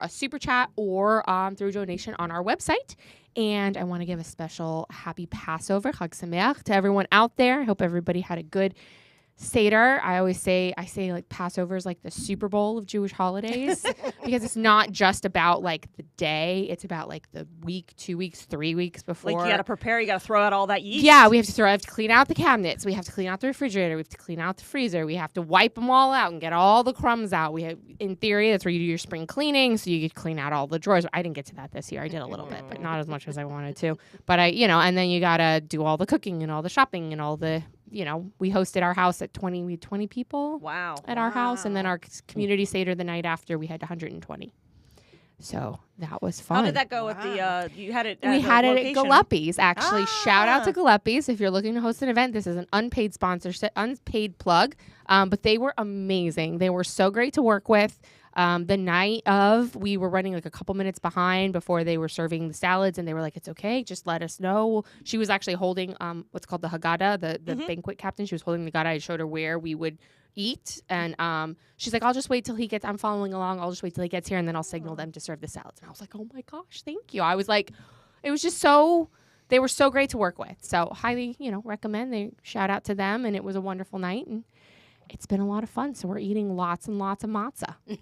a super chat or through donation on our website. And I want to give a special happy Passover, Chag Sameach, to everyone out there. I hope everybody had a good Seder. I say like Passover is like the Super Bowl of Jewish holidays because it's not just about like the day. It's about like the week, 2 weeks, 3 weeks before. Like you got to prepare. You got to throw out all that yeast. Yeah, we have to clean out the cabinets. We have to clean out the refrigerator. We have to clean out the freezer. We have to wipe them all out and get all the crumbs out. In theory, that's where you do your spring cleaning. So you could clean out all the drawers. I didn't get to that this year. I did a little bit, but not as much as I wanted to. But and then you got to do all the cooking and all the shopping and all the, we hosted our house at 20 people. Wow. At our house. And then our community Seder the night after, we had 120. So that was fun. How did that go with the, you had it at We had location? it at Gillespie's, actually. Shout out to Gillespie's. If you're looking to host an event, this is an unpaid sponsorship, unpaid plug. But they were amazing. They were so great to work with. The night of, we were running like a couple minutes behind before they were serving the salads, and they were like, it's okay, just let us know. She was actually holding what's called the Haggadah, the banquet captain. She was holding the Haggadah. I showed her where we would eat, and she's like, I'll just wait till he gets, I'm following along, I'll just wait till he gets here, and then I'll signal them to serve the salads. And I was like, oh my gosh, thank you. I was like, it was just they were so great to work with. So highly, recommend. They shout out to them, and it was a wonderful night, and it's been a lot of fun. So we're eating lots and lots of matzah. You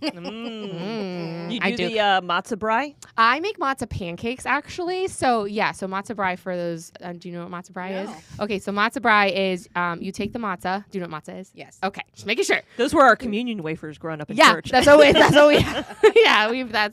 do the matzah brie? I make matzah pancakes, actually. So matzah brie for those. Do you know what matzah brie is? Okay, so matzah brie is you take the matzah. Do you know what matzah is? Yes. Okay, just making sure. Those were our communion wafers growing up in church. That's what we that's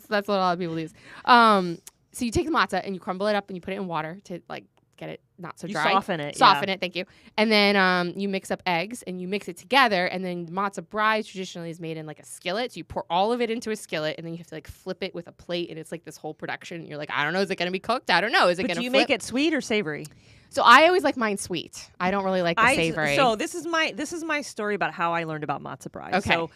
what a lot of people use. So you take the matzah and you crumble it up and you put it in water to like get it not so dry. Soften it. Thank you. And then you mix up eggs and you mix it together. And then matzah brie traditionally is made in like a skillet. So you pour all of it into a skillet and then you have to like flip it with a plate. And it's like this whole production. And you're like, I don't know. Is it going to be cooked? I don't know. Is it going to do you make it sweet or savory? So I always like mine sweet. I don't really like the savory. So this is my story about how I learned about matzah brie. Okay. So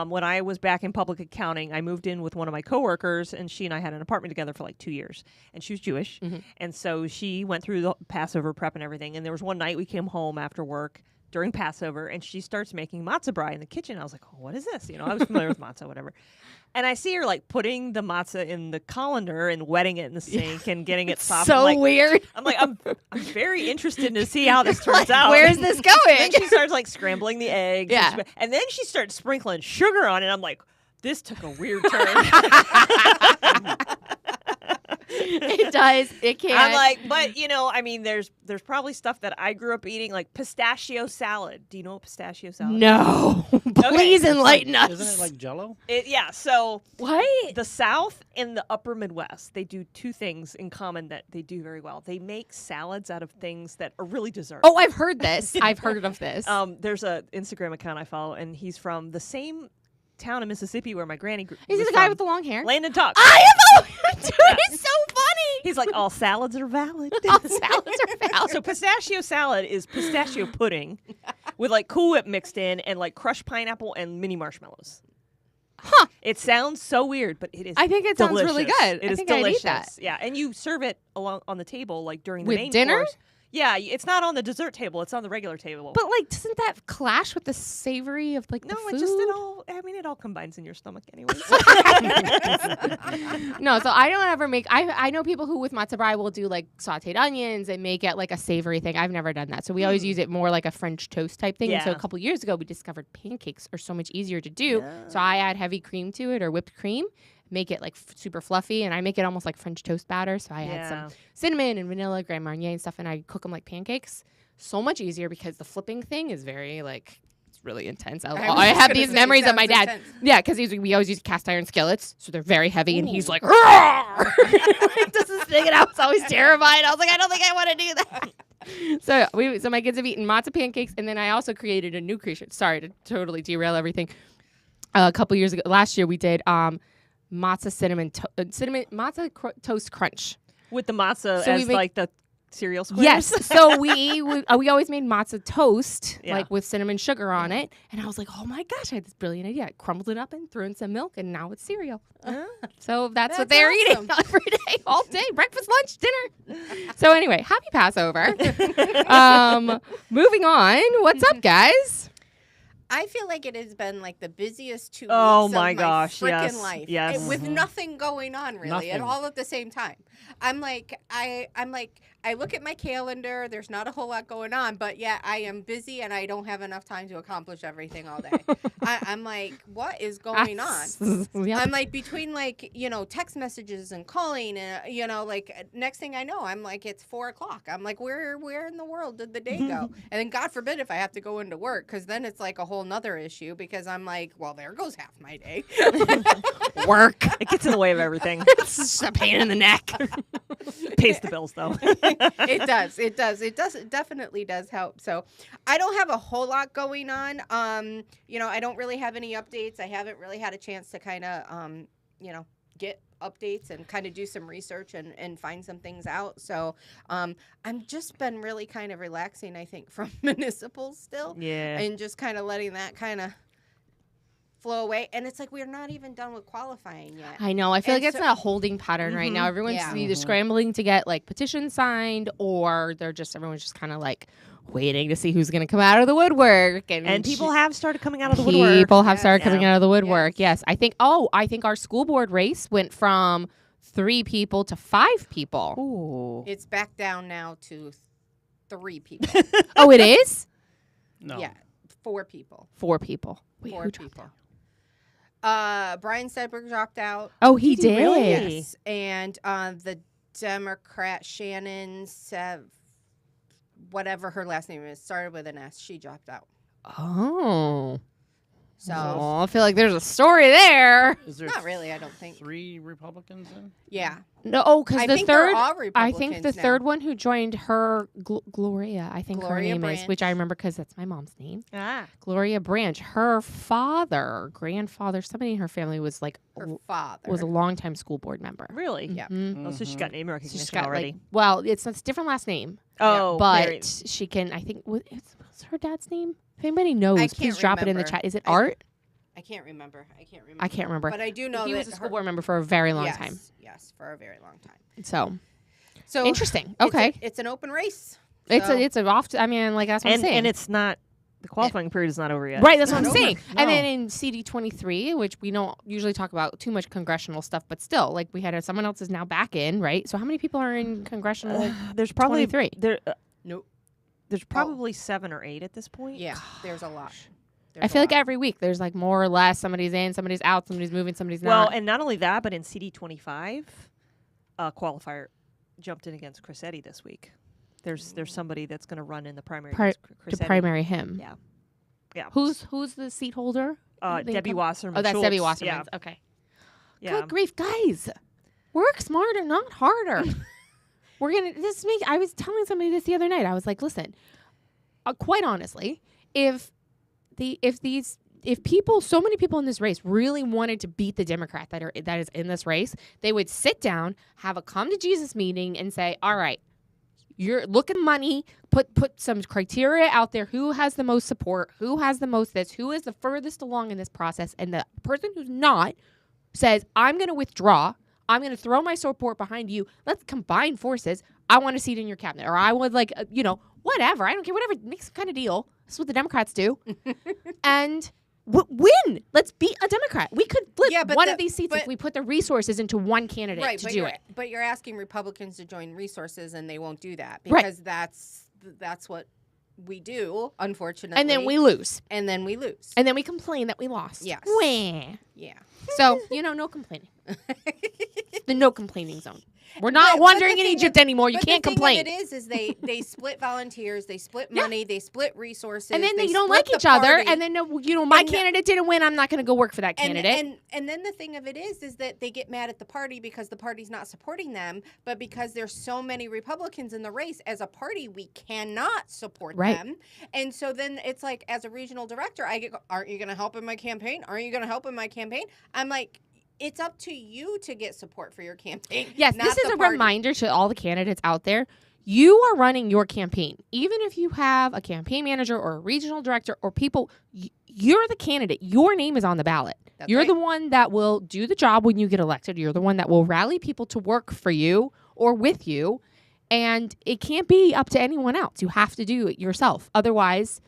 when I was back in public accounting, I moved in with one of my coworkers, and she and I had an apartment together for like 2 years. And she was Jewish, and so she went through the Passover prep and everything. And there was one night we came home after work during Passover, and she starts making matzah brie in the kitchen. I was like, oh, what is this? I was familiar with matzah, whatever. And I see her like putting the matzah in the colander and wetting it in the sink and getting it soft. So weird. I'm like, I'm very interested to see how this turns out. Where's this going? Then she starts like scrambling the eggs. Yeah. And then she starts sprinkling sugar on it. I'm like, this took a weird turn. It does. It can. I'm like, but there's probably stuff that I grew up eating, like pistachio salad. Do you know what pistachio salad is? No. Please enlighten us. Isn't it like Jell-O? So what? The South and the Upper Midwest, they do two things in common that they do very well. They make salads out of things that are really dessert. Oh, I've heard this. I've heard of this. There's an Instagram account I follow, and he's from the same town in Mississippi where my granny grew. Is he the guy with the long hair? Landon Tuck. I follow him, dude. He's so funny. He's like, all salads are valid. All salads are valid. So pistachio salad is pistachio pudding with like Cool Whip mixed in and like crushed pineapple and mini marshmallows. Huh. It sounds so weird, but it is I think it delicious. sounds really good. It is think delicious. I'd eat that. Yeah, and you serve it along on the table like during the With main dinner? course. Yeah, it's not on the dessert table. It's on the regular table. But like, doesn't that clash with the savory of like no, the food? it all combines in your stomach anyway. No, so I don't ever make. I know people who with matzo brie will do like sautéed onions and make it like a savory thing. I've never done that, so we always use it more like a French toast type thing. And so a couple years ago, we discovered pancakes are so much easier to do. Yeah. So I add heavy cream to it or whipped cream. Make it like super fluffy, and I make it almost like French toast batter. So I add some cinnamon and vanilla, Grand Marnier and stuff, and I cook them like pancakes. So much easier because the flipping thing is very like it's really intense. I have these memories of my dad. Intense. Yeah, because we always use cast iron skillets, so they're very heavy, and he's like, like does this thing, and I was always terrified. I was like, I don't think I want to do that. So my kids have eaten matzo pancakes, and then I also created a new creation. Sorry to totally derail everything. A couple years ago, last year we did. Matzo cinnamon matzo toast crunch with the matzo as like the cereal squares. Yes, so we always made matzo toast like with cinnamon sugar on it, and I was like, oh my gosh, I had this brilliant idea. I crumbled it up and threw in some milk, and now it's cereal. So that's what they're eating every day, all day, breakfast, lunch, dinner. So anyway, happy Passover. Moving on. What's up, guys? I feel like it has been like the busiest 2 weeks Oh of my my gosh, freaking yes, life. yes. With nothing going on really, and Nothing. all at the same time. I'm like, I look at my calendar. There's not a whole lot going on, but yet I am busy and I don't have enough time to accomplish everything all day. I'm like, what is going on? Yep. I'm like between like text messages and calling and like next thing I know I'm like it's 4:00. I'm like where in the world did the day go? And then God forbid if I have to go into work because then it's like a whole nother issue because I'm like well there goes half my day. Work. It gets in the way of everything. It's just a pain in the neck. Pays the bills though. It does. It definitely does help. So I don't have a whole lot going on. I don't really have any updates. I haven't really had a chance to kind of get updates and kind of do some research and find some things out. So I'm just been really kind of relaxing, I think, from municipals still. Yeah. And just kind of letting that kind of flow away. And it's like we're not even done with qualifying yet. I know. I feel And like it's so- a holding pattern right now. Everyone's Yeah. either scrambling to get like petitions signed or everyone's just kind of like waiting to see who's going to come out of the woodwork. And people have started coming out of the woodwork. People have Yes. started coming Yeah. out of the woodwork. Yes. I think our school board race went from 3 people to 5 people. Ooh. It's back down now to 3 people. Oh, it is? No. Yeah, 4 people. 4 people. Wait, 4 who dropped people. out? Brian Sedberg dropped out. Oh, he Did he did. really? Yes, and the Democrat Shannon whatever her last name is, started with an S. She dropped out. Oh. So Oh, I feel like there's a story there. Is there not really, I don't think. 3 Republicans in? Yeah, No, because I the think third. they're all I Republicans think the now. third one who joined her, Gloria, I think her Gloria name is, which I Branch. remember because that's my mom's name. Ah. Gloria Branch. Her grandfather, somebody in her family was like her father was a longtime school board member. Really? Yeah. Mhm. Oh, so she's got name So recognition she's got already. like, well, it's a different last name, oh, but very- she can. I think what's her dad's name? If anybody knows, I please can't drop it in the remember. chat. Is it I- Art? I can't remember. I can't remember. But I do know He that was a school her- board member for a very long yes, time. Yes, for a very long time. So interesting. it's Okay, it's an open race. it's So- a off. I mean, like that's what I'm saying. and it's not the qualifying period is not over yet. Right, that's what Not I'm over. saying. No. And then in CD23, which we don't usually talk about too much congressional stuff, but still, like we had someone else is now back in, right? So how many people are in congressional? There's probably 23. Nope. There's probably 7 or 8 at this point. Yeah, there's a lot. I feel like every week there's like more or less somebody's in, somebody's out, somebody's moving, somebody's Well, not. and not only that, but in CD25, qualifier jumped in against Crissetti this week. There's somebody that's going to run in the primary against to Crissetti. primary him. Yeah. Yeah. Who's the seat holder? The Debbie income- Wasserman. Oh, that's Schultz. Debbie Wasserman. Yeah. Okay. Yeah. Good grief, guys! Work smarter, not harder. We're gonna. I was telling somebody this the other night. I was like, listen, quite honestly, if people, so many people in this race really wanted to beat the Democrat that is in this race, they would sit down, have a come to Jesus meeting, and say, all right, you're looking money, put some criteria out there. Who has the most support? Who has the most this? Who is the furthest along in this process? And the person who's not says, I'm going to withdraw. I'm going to throw my support behind you. Let's combine forces. I want a seat in your cabinet. Or I would like, whatever. I don't care. Whatever. Make some kind of deal. That's what the Democrats do. And win. Let's beat a Democrat. We could flip one of these seats if we put the resources into one candidate to do it. But you're asking Republicans to join resources, and they won't do that because that's what we do, unfortunately. And then we lose. And then we lose. And then we complain that we lost. Yes. Wah. Yeah. So, no complaining. The no complaining zone. We're not wandering in Egypt anymore. You can't complain. But the thing of it is they split volunteers, they split money, they split resources. And then they you don't split like each the other. party. And then, my candidate didn't win. I'm not going to go work for that candidate. And then the thing of it is that they get mad at the party because the party's not supporting them. But because there's so many Republicans in the race, as a party, we cannot support them. And so then it's like, as a regional director, aren't you going to help in my campaign? Aren't you going to help in my campaign? I'm like, it's up to you to get support for your campaign. Yes, this is a reminder to all the candidates out there. You are running your campaign. Even if you have a campaign manager or a regional director or people, you're the candidate. Your name is on the ballot. You're the one that will do the job when you get elected. You're the one that will rally people to work for you or with you. And it can't be up to anyone else. You have to do it yourself. Otherwise,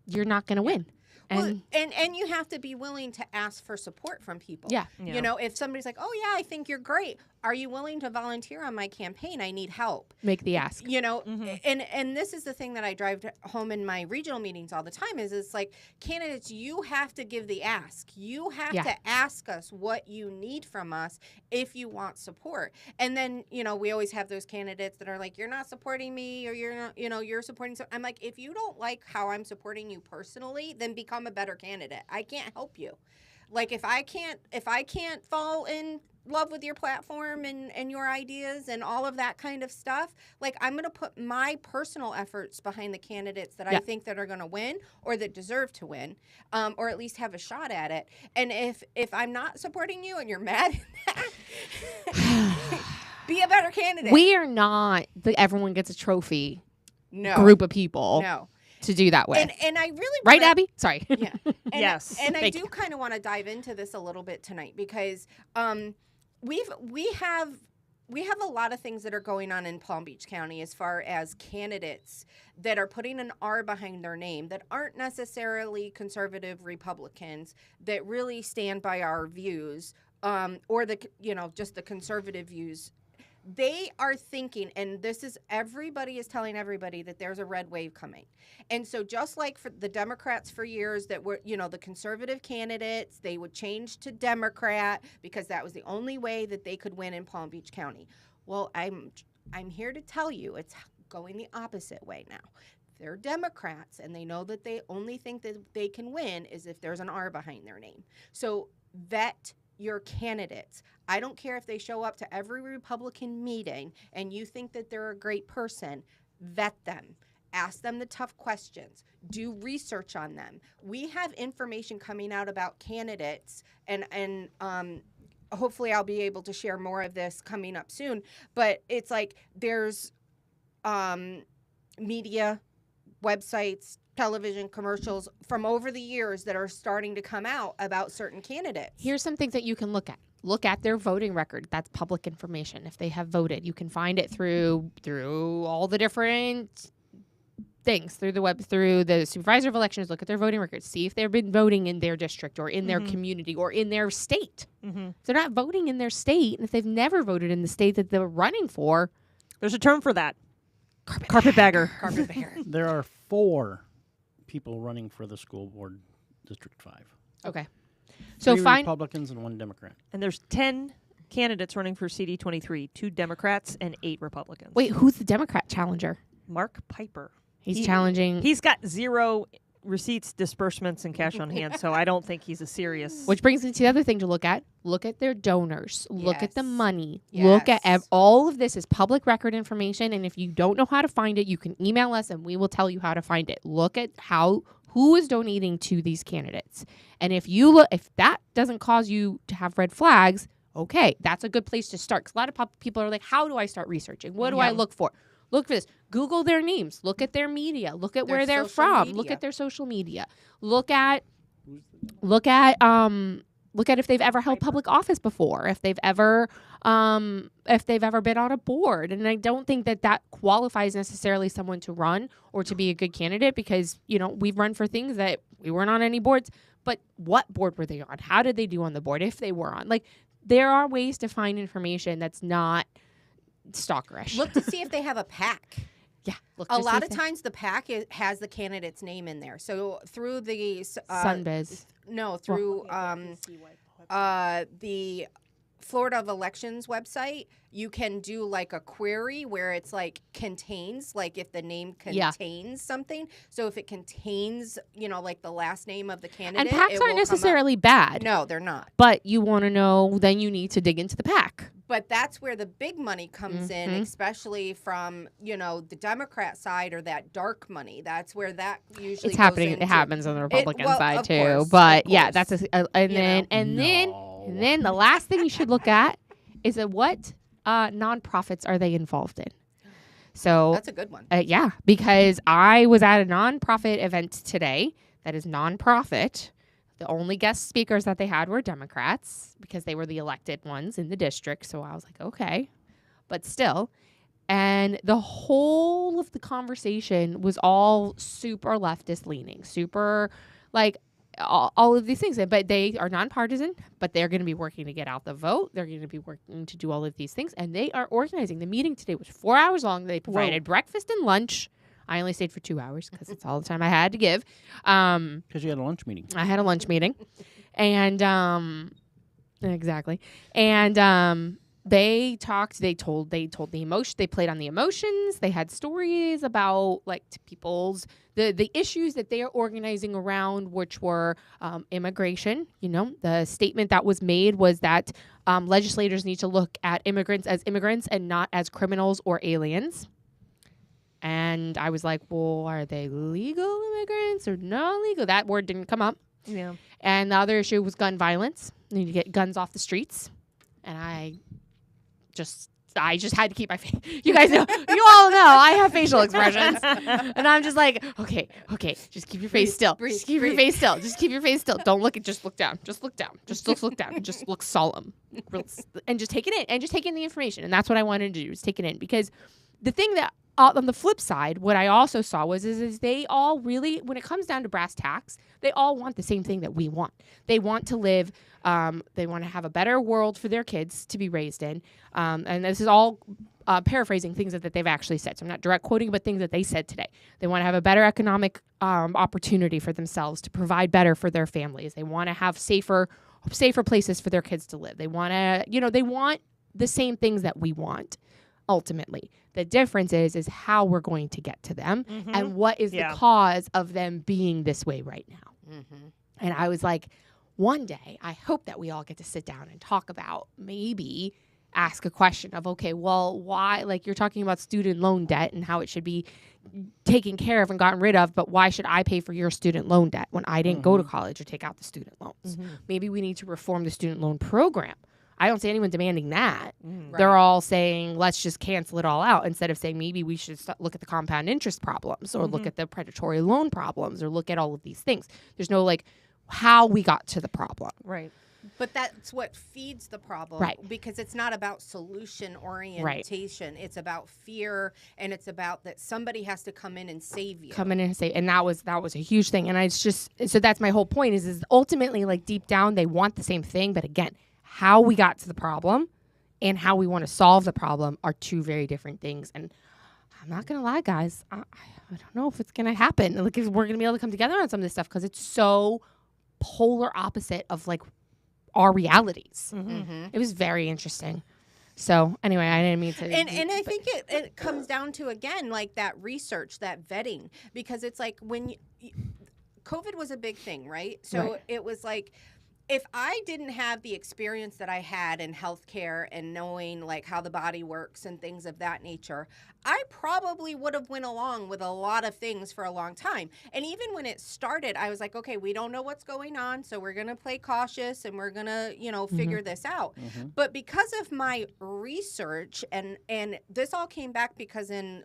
you're not going to win. And and you have to be willing to ask for support from people. Yeah. You know, if somebody's like, "Oh yeah, I think you're great. Are you willing to volunteer on my campaign? I need help." make the ask. You know, and this is the thing that I drive home in my regional meetings all the time is it's like, candidates, you have to give the ask. You have to ask us what you need from us if you want support. And then, you know, we always have those candidates that are like, you're not supporting me, or you're not, you know, you're supporting. I'm like, if you don't like how I'm supporting you personally, then become a better candidate. I can't help you. Like if I can't fall in love with your platform and your ideas and all of that kind of stuff, like I'm going to put my personal efforts behind the candidates that I think that are going to win or that deserve to win, or at least have a shot at it. And if I'm not supporting you and you're mad at that, be a better candidate. We are not the everyone gets a trophy no. group of people No. to do that with. And I really right, Abby? Sorry. Yeah. And, yes. And I do kind of want to dive into this a little bit tonight because we have a lot of things that are going on in Palm Beach County as far as candidates that are putting an R behind their name that aren't necessarily conservative Republicans that really stand by our views, or the, you know, just the conservative views. They are thinking, and this is, everybody is telling everybody that there's a red wave coming. And so just like for the Democrats for years that were, you know, the conservative candidates, they would change to Democrat because that was the only way that they could win in Palm Beach County. Well, I'm here to tell you it's going the opposite way now. They're Democrats, and they know that they only think that they can win is if there's an R behind their name. So vet your candidates. I don't care if they show up to every Republican meeting and you think that they're a great person. Vet them. Ask them the tough questions. Do research on them. We have information coming out about candidates, and hopefully I'll be able to share more of this coming up soon. But it's like there's media, websites, television commercials from over the years that are starting to come out about certain candidates. Here's some things that you can look at. Look at their voting record. That's public information. If they have voted, you can find it through all the different things, through the web, through the supervisor of elections. Look at their voting records. See if they've been voting in their district or in their community or in their state. If they're not voting in their state, and if they've never voted in the state that they're running for, there's a term for that. Carpetbagger. Carpetbagger. There are 4 people running for the school board, District 5. okay. So 3 find Republicans and 1 Democrat. And there's 10 candidates running for CD23, 2 Democrats and 8 Republicans. wait, who's the Democrat challenger? Mark Piper. He's challenging. He's got 0 receipts, disbursements, and cash on hand, so I don't think he's a serious. Which brings me to the other thing to look at. Look at their donors. Look at the Yes. money. Yes. Look at all of this is public record information. And if you don't know how to find it, you can email us and we will tell you how to find it. Look at who is donating to these candidates. And if that doesn't cause you to have red flags, okay, that's a good place to start. Because a lot of people are like, how do I start researching? What do I look for? Look for this. Google their names. Look at their media. Look at where they're social from. media. Look at their social media. Look at if they've ever held public office before, if they've ever been on a board. And I don't think that qualifies necessarily someone to run or to be a good candidate because, you know, we've run for things that we weren't on any boards, but what board were they on? How did they do on the board if they were on? Like, there are ways to find information that's not stalkerish. Look to see if they have a PAC. Yeah. Look A to see lot if of times the PAC has the candidate's name in there. So through the Sunbiz. No, through the Florida of Elections website, you can do like a query where it's like contains, like if the name contains something. So if it contains, you know, like the last name of the candidate. And PACs aren't necessarily bad. No, they're not. But you want to know, then you need to dig into the PAC. But that's where the big money comes in, especially from, you know, the Democrat side or that dark money. That's where that usually It's happening. goes It happens on the Republican side of too. course, But of yeah, course. that's and then the last thing you should look at is what nonprofits are they involved in. So That's a good one. yeah, because I was at a nonprofit event today that is nonprofit. The only guest speakers that they had were Democrats because they were the elected ones in the district. So I was like, okay, but still. And the whole of the conversation was all super leftist leaning, super like all of these things. But they are nonpartisan, but they're going to be working to get out the vote. They're going to be working to do all of these things. And they are organizing. The meeting today was 4 hours long. They provided breakfast and lunch. I only stayed for 2 hours because it's all the time I had to give. Because you had a lunch meeting. I had a lunch meeting. And exactly. And they talked, they told the emotion, they played on the emotions. They had stories about like people's, the issues that they are organizing around, which were immigration. You know, the statement that was made was that legislators need to look at immigrants as immigrants and not as criminals or aliens. And I was like, well, are they legal immigrants or not legal? That word didn't come up. Yeah. And the other issue was gun violence. You need to get guns off the streets. And I just had to keep my face. You guys know, you all know I have facial expressions. And I'm just like, okay, just keep your face still. Just keep your face still. Just keep your face still. Don't look just look down. Just look down. Just look down. Just look solemn. And just take it in. And just take in the information. And that's what I wanted to do, is take it in. Because the thing that, on the flip side, what I also saw was is they all really, when it comes down to brass tacks, they all want the same thing that we want. They want to live, they want to have a better world for their kids to be raised in. And this is all paraphrasing things that they've actually said. So I'm not direct quoting, but things that they said today. They want to have a better economic opportunity for themselves, to provide better for their families. They want to have safer places for their kids to live. They want to, they want the same things that we want. Ultimately, the difference is how we're going to get to them, and what is the cause of them being this way right now. And I was like, one day I hope that we all get to sit down and talk about, maybe ask a question of, okay, well, why, like you're talking about student loan debt and how it should be taken care of and gotten rid of, but why should I pay for your student loan debt when I didn't go to college or take out the student loans? Maybe we need to reform the student loan program. I don't see anyone demanding that. Right. They're all saying, let's just cancel it all out, instead of saying maybe we should look at the compound interest problems, or look at the predatory loan problems, or look at all of these things. There's no like how we got to the problem. Right. But that's what feeds the problem. Right. Because it's not about solution orientation. Right. It's about fear, and it's about that somebody has to come in and save you. Come in and save. And that was a huge thing. And it's just, so that's my whole point is ultimately, like, deep down, they want the same thing. But again, how we got to the problem and how we want to solve the problem are two very different things. And I'm not going to lie, guys. I don't know if it's going to happen. Like, if we're going to be able to come together on some of this stuff, because it's so polar opposite of, like, our realities. It was very interesting. So anyway, I didn't mean to. And I think it comes down to, again, like that research, that vetting, because it's like when COVID was a big thing, right? So it was like, if I didn't have the experience that I had in healthcare and knowing like how the body works and things of that nature, I probably would have went along with a lot of things for a long time. And even when it started, I was like, okay, we don't know what's going on, so we're going to play cautious and we're going to, figure this out. But because of my research, and this all came back because in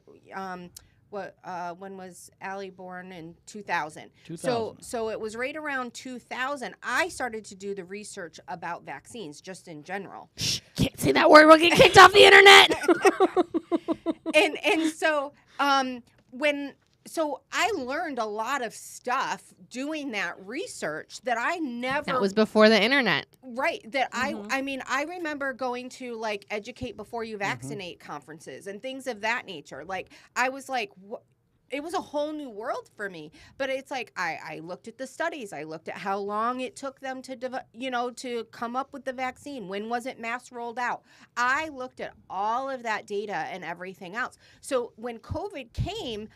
when was Allie born? In 2000. So it was right around 2000 I started to do the research about vaccines, just in general. Shh, can't say that word, we'll get kicked off the internet. and so I learned a lot of stuff doing that research that I never. That was before the internet. Right. That I mean, I remember going to like Educate Before You Vaccinate conferences and things of that nature. Like, I was like, it was a whole new world for me. But it's like, I looked at the studies. I looked at how long it took them to come up with the vaccine. When was it mass rolled out? I looked at all of that data and everything else. So when COVID came,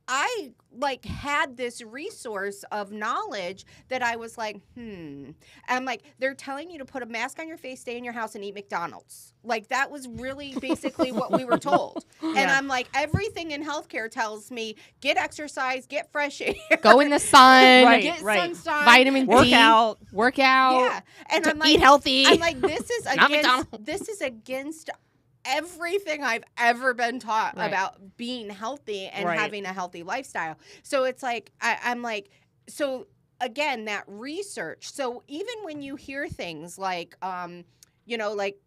I like had this resource of knowledge that I was like, I'm like, they're telling you to put a mask on your face, stay in your house, and eat McDonald's. Like, that was really basically what we were told. And I'm like, everything in healthcare tells me, get exercise, get fresh air. Go in the sun. Get sunshine. Vitamin D. Work out. Yeah. And I'm like, eat healthy. I'm like, this is against everything I've ever been taught about being healthy and having a healthy lifestyle. So it's like, I'm like, so again, that research. So even when you hear things like, like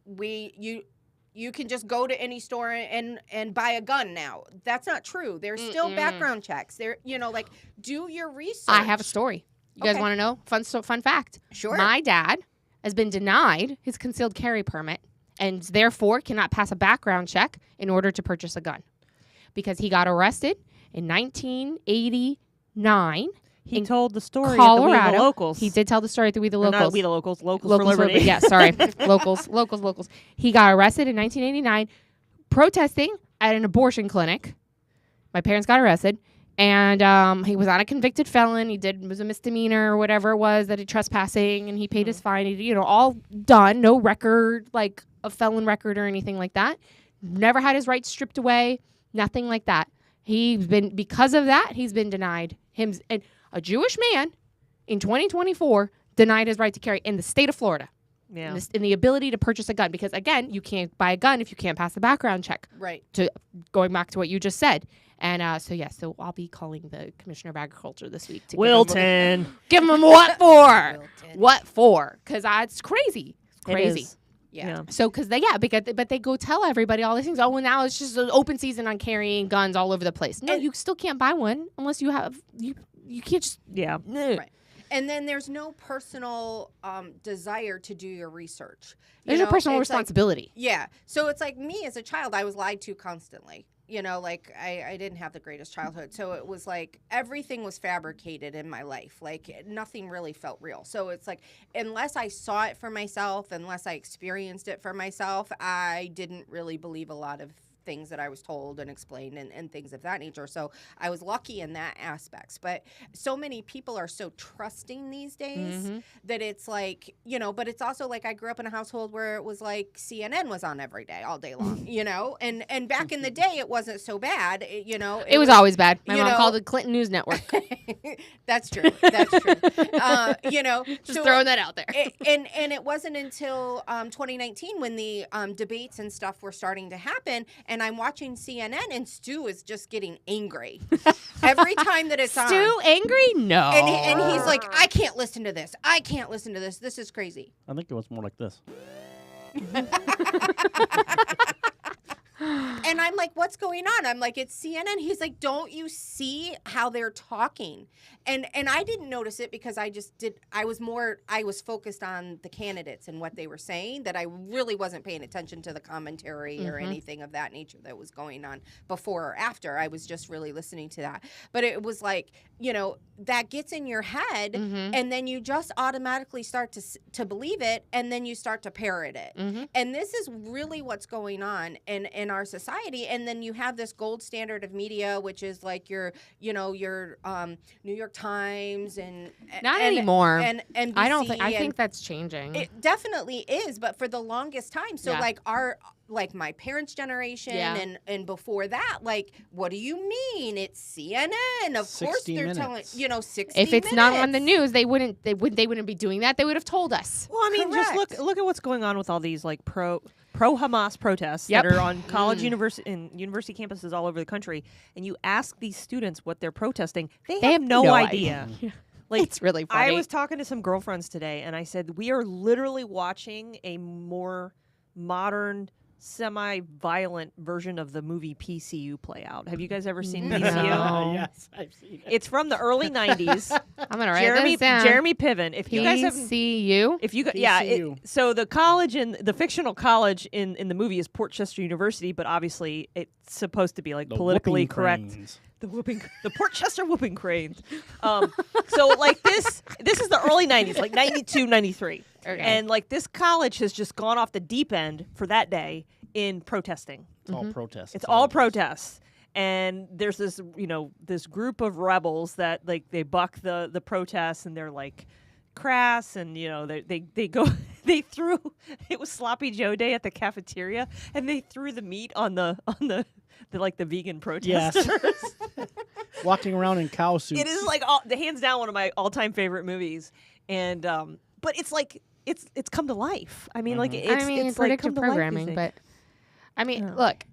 you can just go to any store and buy a gun now. That's not true. There's still background checks. There, like, do your research. I have a story. You guys Okay. want to know? Fun fact. Sure. My dad has been denied his concealed carry permit and therefore cannot pass a background check in order to purchase a gun because he got arrested in 1989. He in told the story Colorado. at the We the Locals. He did tell the story at the We the Or Locals. not We the Locals. Locals for Locals Liberty. yeah, sorry. Locals. He got arrested in 1989 protesting at an abortion clinic. My parents got arrested. And he was not a convicted felon. It was a misdemeanor or whatever it was that he trespassing, and he paid his fine. He, all done. No record, like a felon record or anything like that. Never had his rights stripped away. Nothing like that. Because of that, he's been denied. And a Jewish man in 2024 denied his right to carry in the state of Florida. Yeah. In the ability to purchase a gun. Because, again, you can't buy a gun if you can't pass the background check. Right. Going back to what you just said. And so I'll be calling the Commissioner of Agriculture this week to Wilton. give him what for? Wilton. What for? Because it's crazy. It's crazy. It is. Yeah. So but they go tell everybody all these things. Oh, well, now it's just an open season on carrying guns all over the place. No, you still can't buy one unless you have you can't just Right. And then there's no personal desire to do your research. There's a personal It's like- responsibility. yeah. So it's like me as a child, I was lied to constantly. Like I didn't have the greatest childhood. So it was like everything was fabricated in my life. Like nothing really felt real. So it's like unless I saw it for myself, unless I experienced it for myself, I didn't really believe a lot of things that I was told and explained and things of that nature. So I was lucky in that aspects. But so many people are so trusting these days that it's like, but it's also like I grew up in a household where it was like CNN was on every day, all day long, and back in the day it wasn't so bad, It was always bad. My mom called it Clinton News Network. That's true. That's true. Just throwing that out there. And it wasn't until 2019 when the debates and stuff were starting to happen, and I'm watching CNN, and Stu is just getting angry every time that it's on. Stu angry? No. And he's like, I can't listen to this. I can't listen to this. This is crazy. I think it was more like this. And I'm like, what's going on? I'm like, it's CNN. He's like, don't you see how they're talking? And I didn't notice it because I was focused on the candidates and what they were saying, that I really wasn't paying attention to the commentary or anything of that nature that was going on before or after. I was just really listening to that. But it was like, that gets in your head, and then you just automatically start to believe it, and then you start to parrot it. And this is really what's going on in our society. And then you have this gold standard of media, which is like your New York Times and Not anymore. And NBC. I think that's changing. It definitely is, but for the longest time. So like my parents' generation and before that, like, what do you mean? It's CNN. Of course they're telling 60 If it's not on the news, they wouldn't be doing that. They would have told us. Well, I mean, Correct. just look at what's going on with all these like pro Hamas protests that are on college university campuses all over the country, and you ask these students what they're protesting, they have no idea. Like, it's really funny. I was talking to some girlfriends today, and I said, we are literally watching a more modern, semi-violent version of the movie PCU play out. Have you guys ever seen PCU? Yes, I've seen it. It's from the early 90s. I'm going to write this down. Jeremy Piven. If you guys have PCU? If you go, PCU. so the college the fictional college in the movie is Port Chester University, but obviously it's supposed to be like The politically whooping correct. cranes. The Port Chester whooping cranes. So like this is the early 90s, like 92, 93. Okay. And like this college has just gone off the deep end for that day in protesting. It's all protests. It's all protests. And there's this, this group of rebels that like they buck the protests, and they're like crass, and they go they threw, it was Sloppy Joe Day at the cafeteria, and they threw the meat on the like the vegan protesters. Yes. Walking around in cow suits. It is like hands down one of my all-time favorite movies. And but it's like it's come to life. I mean, like it's predictive like come to life, programming, you but I mean, Yeah. look,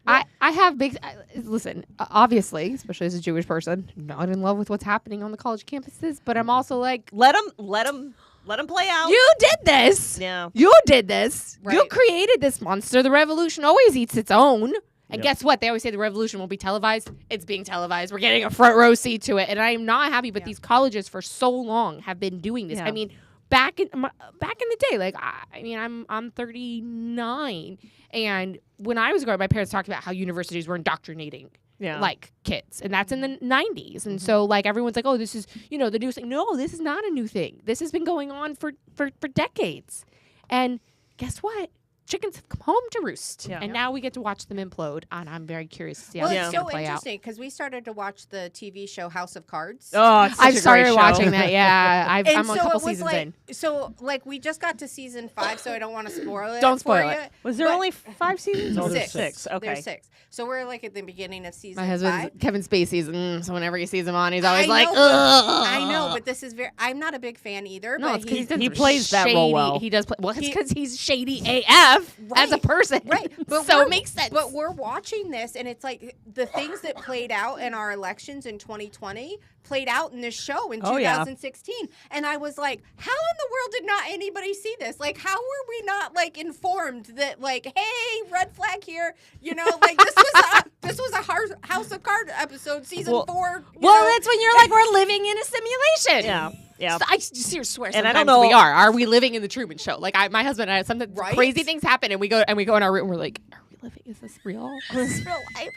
I have listen, obviously, especially as a Jewish person, not in love with what's happening on the college campuses, but I'm also like, let them play out. you did this. Yeah. You did this. You Right. created this monster. The revolution always eats its own. And guess what? They always say the revolution will be televised. It's being televised. We're getting a front row seat to it. And I am not happy, but these colleges for so long have been doing this. Yeah. I mean, back in the day, like, I mean, I'm 39. And when I was growing up, my parents talked about how universities were indoctrinating. Yeah. Like kids, and that's in the 90s, and so like everyone's like, oh, this is the new thing. No, this is not a new thing. This has been going on for decades, and guess what? Chickens have come home to roost, and now we get to watch them implode. And I'm very curious to see how it's so play interesting because we started to watch the TV show House of Cards. Oh, it's such I've a started great watching show. that. Yeah, I'm so a couple it was seasons in. So like we just got to season 5, so I don't want to spoil it. Don't spoil for it. you. Was there But only 5 seasons? No, Or there's 6. Okay. There's 6. So we're like at the beginning of season My 5. husband's Kevin Spacey's, so whenever he sees him on, he's always I like, know, ugh. I know, but this is I'm not a big fan either. No, but it's because he plays that role well. He does play. Well, it's because he's shady AF as a Right. person. Right. But so we're- it makes sense. But we're watching this, and it's like the things that played out in our elections in 2020 played out in this show in Oh, yeah. 2016. And I was like, how in the world did not anybody see this? Like, how were we not like informed that like, hey, red flag here? Like this was a House of Cards episode, season 4. Well, that's when you're like, we're living in a simulation. Yeah. Yeah. So I swear. And I Sometimes don't know- we are. Are we living in the Truman Show? Like my husband and I, sometimes Right? crazy things happen, and we go in our room, and we're like, are we living? Is this real? Is this real life?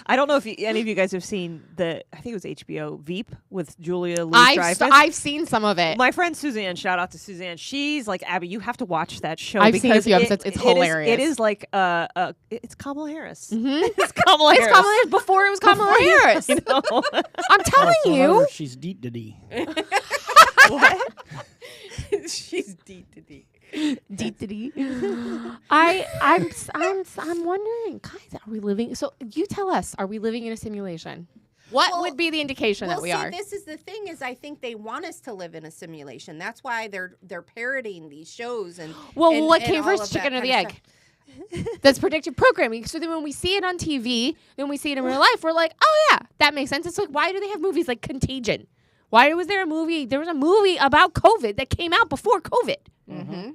I don't know if any of you guys have seen I think it was HBO Veep with Julia Louis-Dreyfus. I've seen some of it. My friend Suzanne, shout out to Suzanne. She's like, Abby, you have to watch that show. I've seen a because few episodes. It's hilarious. It is like it's Kamala Harris. Mhm. It's Kamala It's Harris. Kamala Harris before it was Kamala Harris. No. I'm telling For you. her, she's deep to D. What? she's deep to deep. Deep. I'm wondering, guys, are we living? So you tell us, are we living in a simulation? What Well- would be the indication that we are? This is the thing is I think they want us to live in a simulation. That's why they're parodying these shows and Well, and, what and came all first, of that chicken or kind the of egg? stuff. That's predictive programming. So then when we see it on TV, then we see it in real life, we're like, oh yeah, that makes sense. It's like, why do they have movies like Contagion? Why was there a movie? There was a movie about COVID that came out before COVID. Mm-hmm.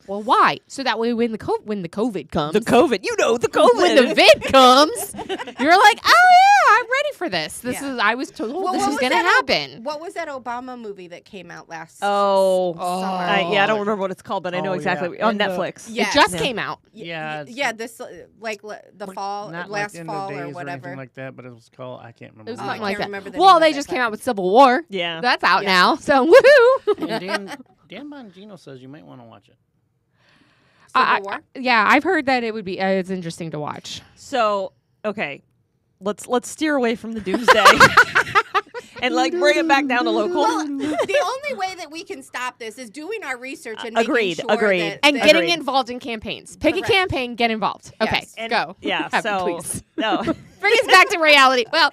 Well, why? So that way when the COVID comes, The COVID. The COVID. when the vid comes, you're like, oh yeah, I'm ready for this. I was told Well, this what is was going to that happen. What was that Obama movie that came out last Oh. summer? I don't remember what it's called, but I know Oh, exactly. yeah. On And, Netflix. Yeah. It just Yeah. came out. Yeah, Yeah, this the fall, Not last like End fall of Days or anything whatever. like that, but it was called. I can't remember. It was Oh, something I like can't that. remember the Well, name they of just it, came but- out with Civil War. Yeah. That's out Yeah. now. So woohoo! And Dan Bongino says you might want to watch it. Civil War? Yeah, I've heard that it would be. It's interesting to watch. So, okay, let's steer away from the doomsday and like bring it back down to local. Well, the only way that we can stop this is doing our research and making Agreed, sure agreed. that, And that- getting Agreed. involved in campaigns. Pick Correct. a campaign, get involved. Okay, Yes. And- go. Yeah. Happy, So please. no. Bring us back to reality. Well,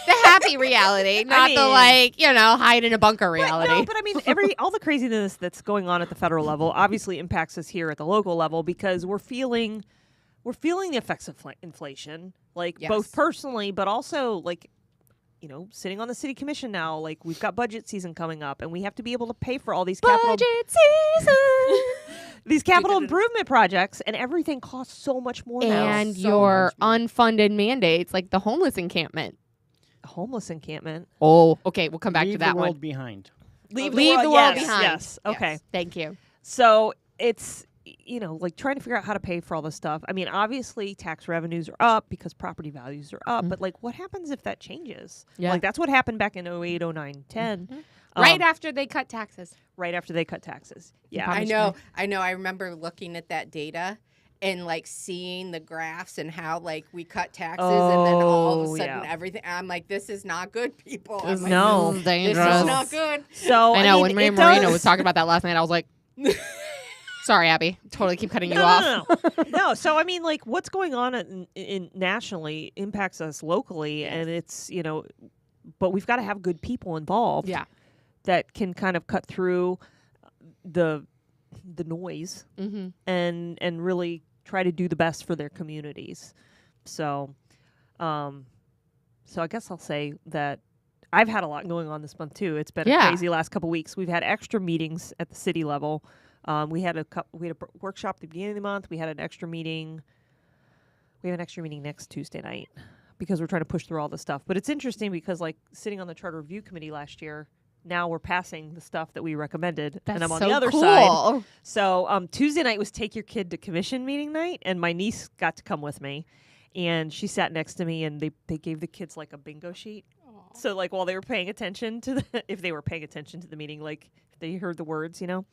the happy reality, not the mean- hide in a bunker reality. No, but I mean, all the craziness that's going on at the federal level obviously impacts us here at the local level because we're feeling the effects of inflation, like Yes. both personally, but also like, sitting on the city commission now, like we've got budget season coming up, and we have to be able to pay for all these Budget season. these capital improvement projects, and everything costs so much more now. And So your much unfunded mandates, like the homeless encampment. Homeless encampment. Oh, okay. We'll come back Leave to that the world one. behind. Leave the world yes, behind. Yes. Okay. Yes. Thank you. So it's, like trying to figure out how to pay for all this stuff. I mean, obviously tax revenues are up because property values are up, but like what happens if that changes? Yeah. Like that's what happened back in 08, 09, 10. Right after they cut taxes. Right after they cut taxes. Yeah. I know. I remember looking at that data and like seeing the graphs and how like we cut taxes and then all of Oh, a sudden yeah. everything. I'm like, this is not good, people. I'm This like, No. is this dangerous. is not good. So I know. mean, When Maria it Marino does- was talking about that last night, I was like, sorry, Abby. Totally keep cutting you No, off. no. So I mean, like, what's going on in nationally impacts us locally, and it's but we've got to have good people involved. Yeah. That can kind of cut through the noise Mm-hmm. and really try to do the best for their communities. So, so I guess I'll say that I've had a lot going on this month too. It's been a Yeah. crazy last couple weeks. We've had extra meetings at the city level. We had a workshop at the beginning of the month. We had an extra meeting. We We have an extra meeting next Tuesday night because we're trying to push through all the stuff. But it's interesting because, like, sitting on the Charter Review Committee last year, now we're passing the stuff that we recommended, and I'm on the other side. So Tuesday night was take your kid to commission meeting night, and my niece got to come with me, and she sat next to me, and they gave the kids like a bingo sheet. Aww. So like while they were paying attention to if they were paying attention to the meeting, like they heard the words, you know.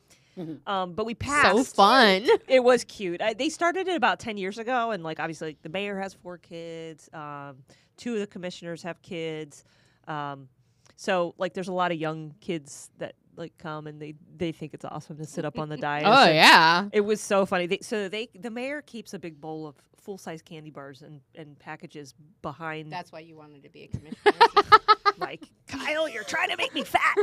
But we passed. So fun. It was cute. They started it about 10 years ago, and like obviously like, the mayor has 4 kids. 2 of the commissioners have kids. So like there's a lot of young kids that like come and they think it's awesome to sit up on the dais. Oh yeah. It was so funny. The mayor keeps a big bowl of full-size candy bars and packages behind. That's why you wanted to be a commissioner. Like, Kyle, you're trying to make me fat.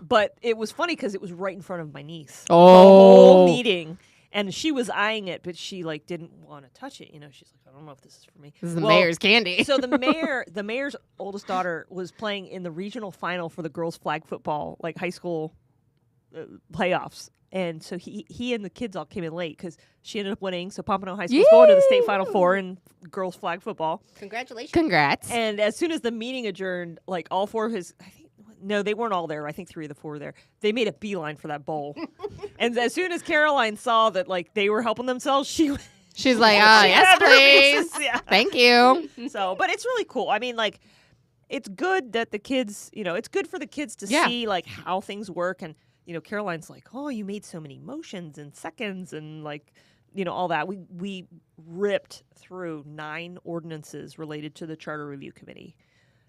But it was funny because it was right in front of my niece. Oh. The whole meeting. And she was eyeing it, but she like didn't want to touch it. You know, she's like, I don't know if this is for me. This is the mayor's candy. So the mayor's oldest daughter was playing in the regional final for the girls' flag football, like high school playoffs. And so he and the kids all came in late because she ended up winning. So Pompano High School's going to the state Final Four in girls' flag football. Congratulations. Congrats. And as soon as the meeting adjourned, like all 4 of his, no, they weren't all there. I think 3 of the 4 were there. They made a beeline for that bowl. And as soon as Caroline saw that like they were helping themselves, she's like, oh, yes, please. Yeah. Thank you. So, but it's really cool. I mean, like, it's good that the kids, you know, it's good for the kids to see like how things work. And, you know, Caroline's like, oh, you made so many motions in seconds and like, you know, all that. We ripped through 9 ordinances related to the Charter Review Committee.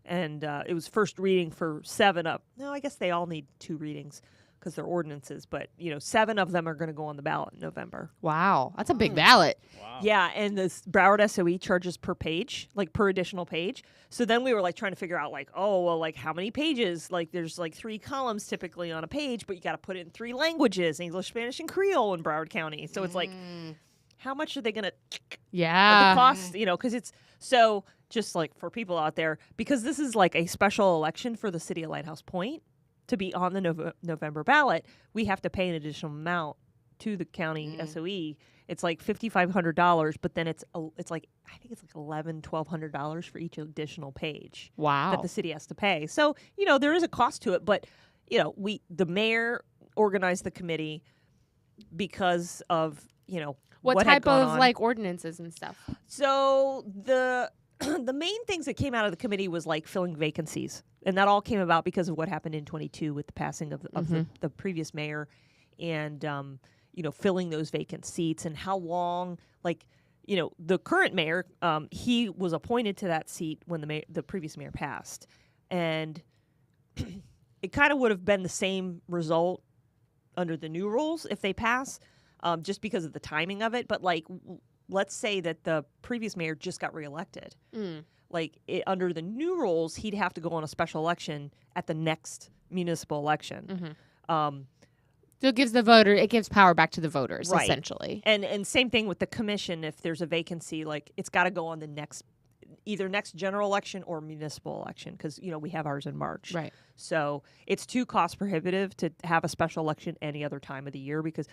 And it was first reading for 7 up. No, I guess they all need 2 readings because they're ordinances. But, you know, 7 of them are going to go on the ballot in November. Wow. That's a big ballot. Wow. Yeah, and the Broward SOE charges per page, like per additional page. So then we were like trying to figure out like, oh, well, like how many pages? Like there's like 3 columns typically on a page, but you got to put it in 3 languages, English, Spanish, and Creole in Broward County. So it's like, how much are they going to the cost, you know, because it's so just like for people out there, because this is like a special election for the city of Lighthouse Point to be on the November ballot, we have to pay an additional amount to the county SOE. It's like $5,500, but then it's like I think it's like $1,200 for each additional page. Wow. That the city has to pay. So you know there is a cost to it, but you know the mayor organized the committee because of what type of like ordinances and stuff. So the main things that came out of the committee was like filling vacancies, and that all came about because of what happened in 22 with the passing of the previous mayor, and filling those vacant seats and how long, like, the current mayor, he was appointed to that seat when the previous mayor passed, and it kind of would have been the same result under the new rules if they pass, just because of the timing of it. But like, let's say that the previous mayor just got reelected. Like under the new rules, he'd have to go on a special election at the next municipal election. So it gives power back to the voters, right. Essentially. And same thing with the commission. If there's a vacancy, like it's got to go on the either next general election or municipal election, because we have ours in March. Right. So it's too cost prohibitive to have a special election any other time of the year because,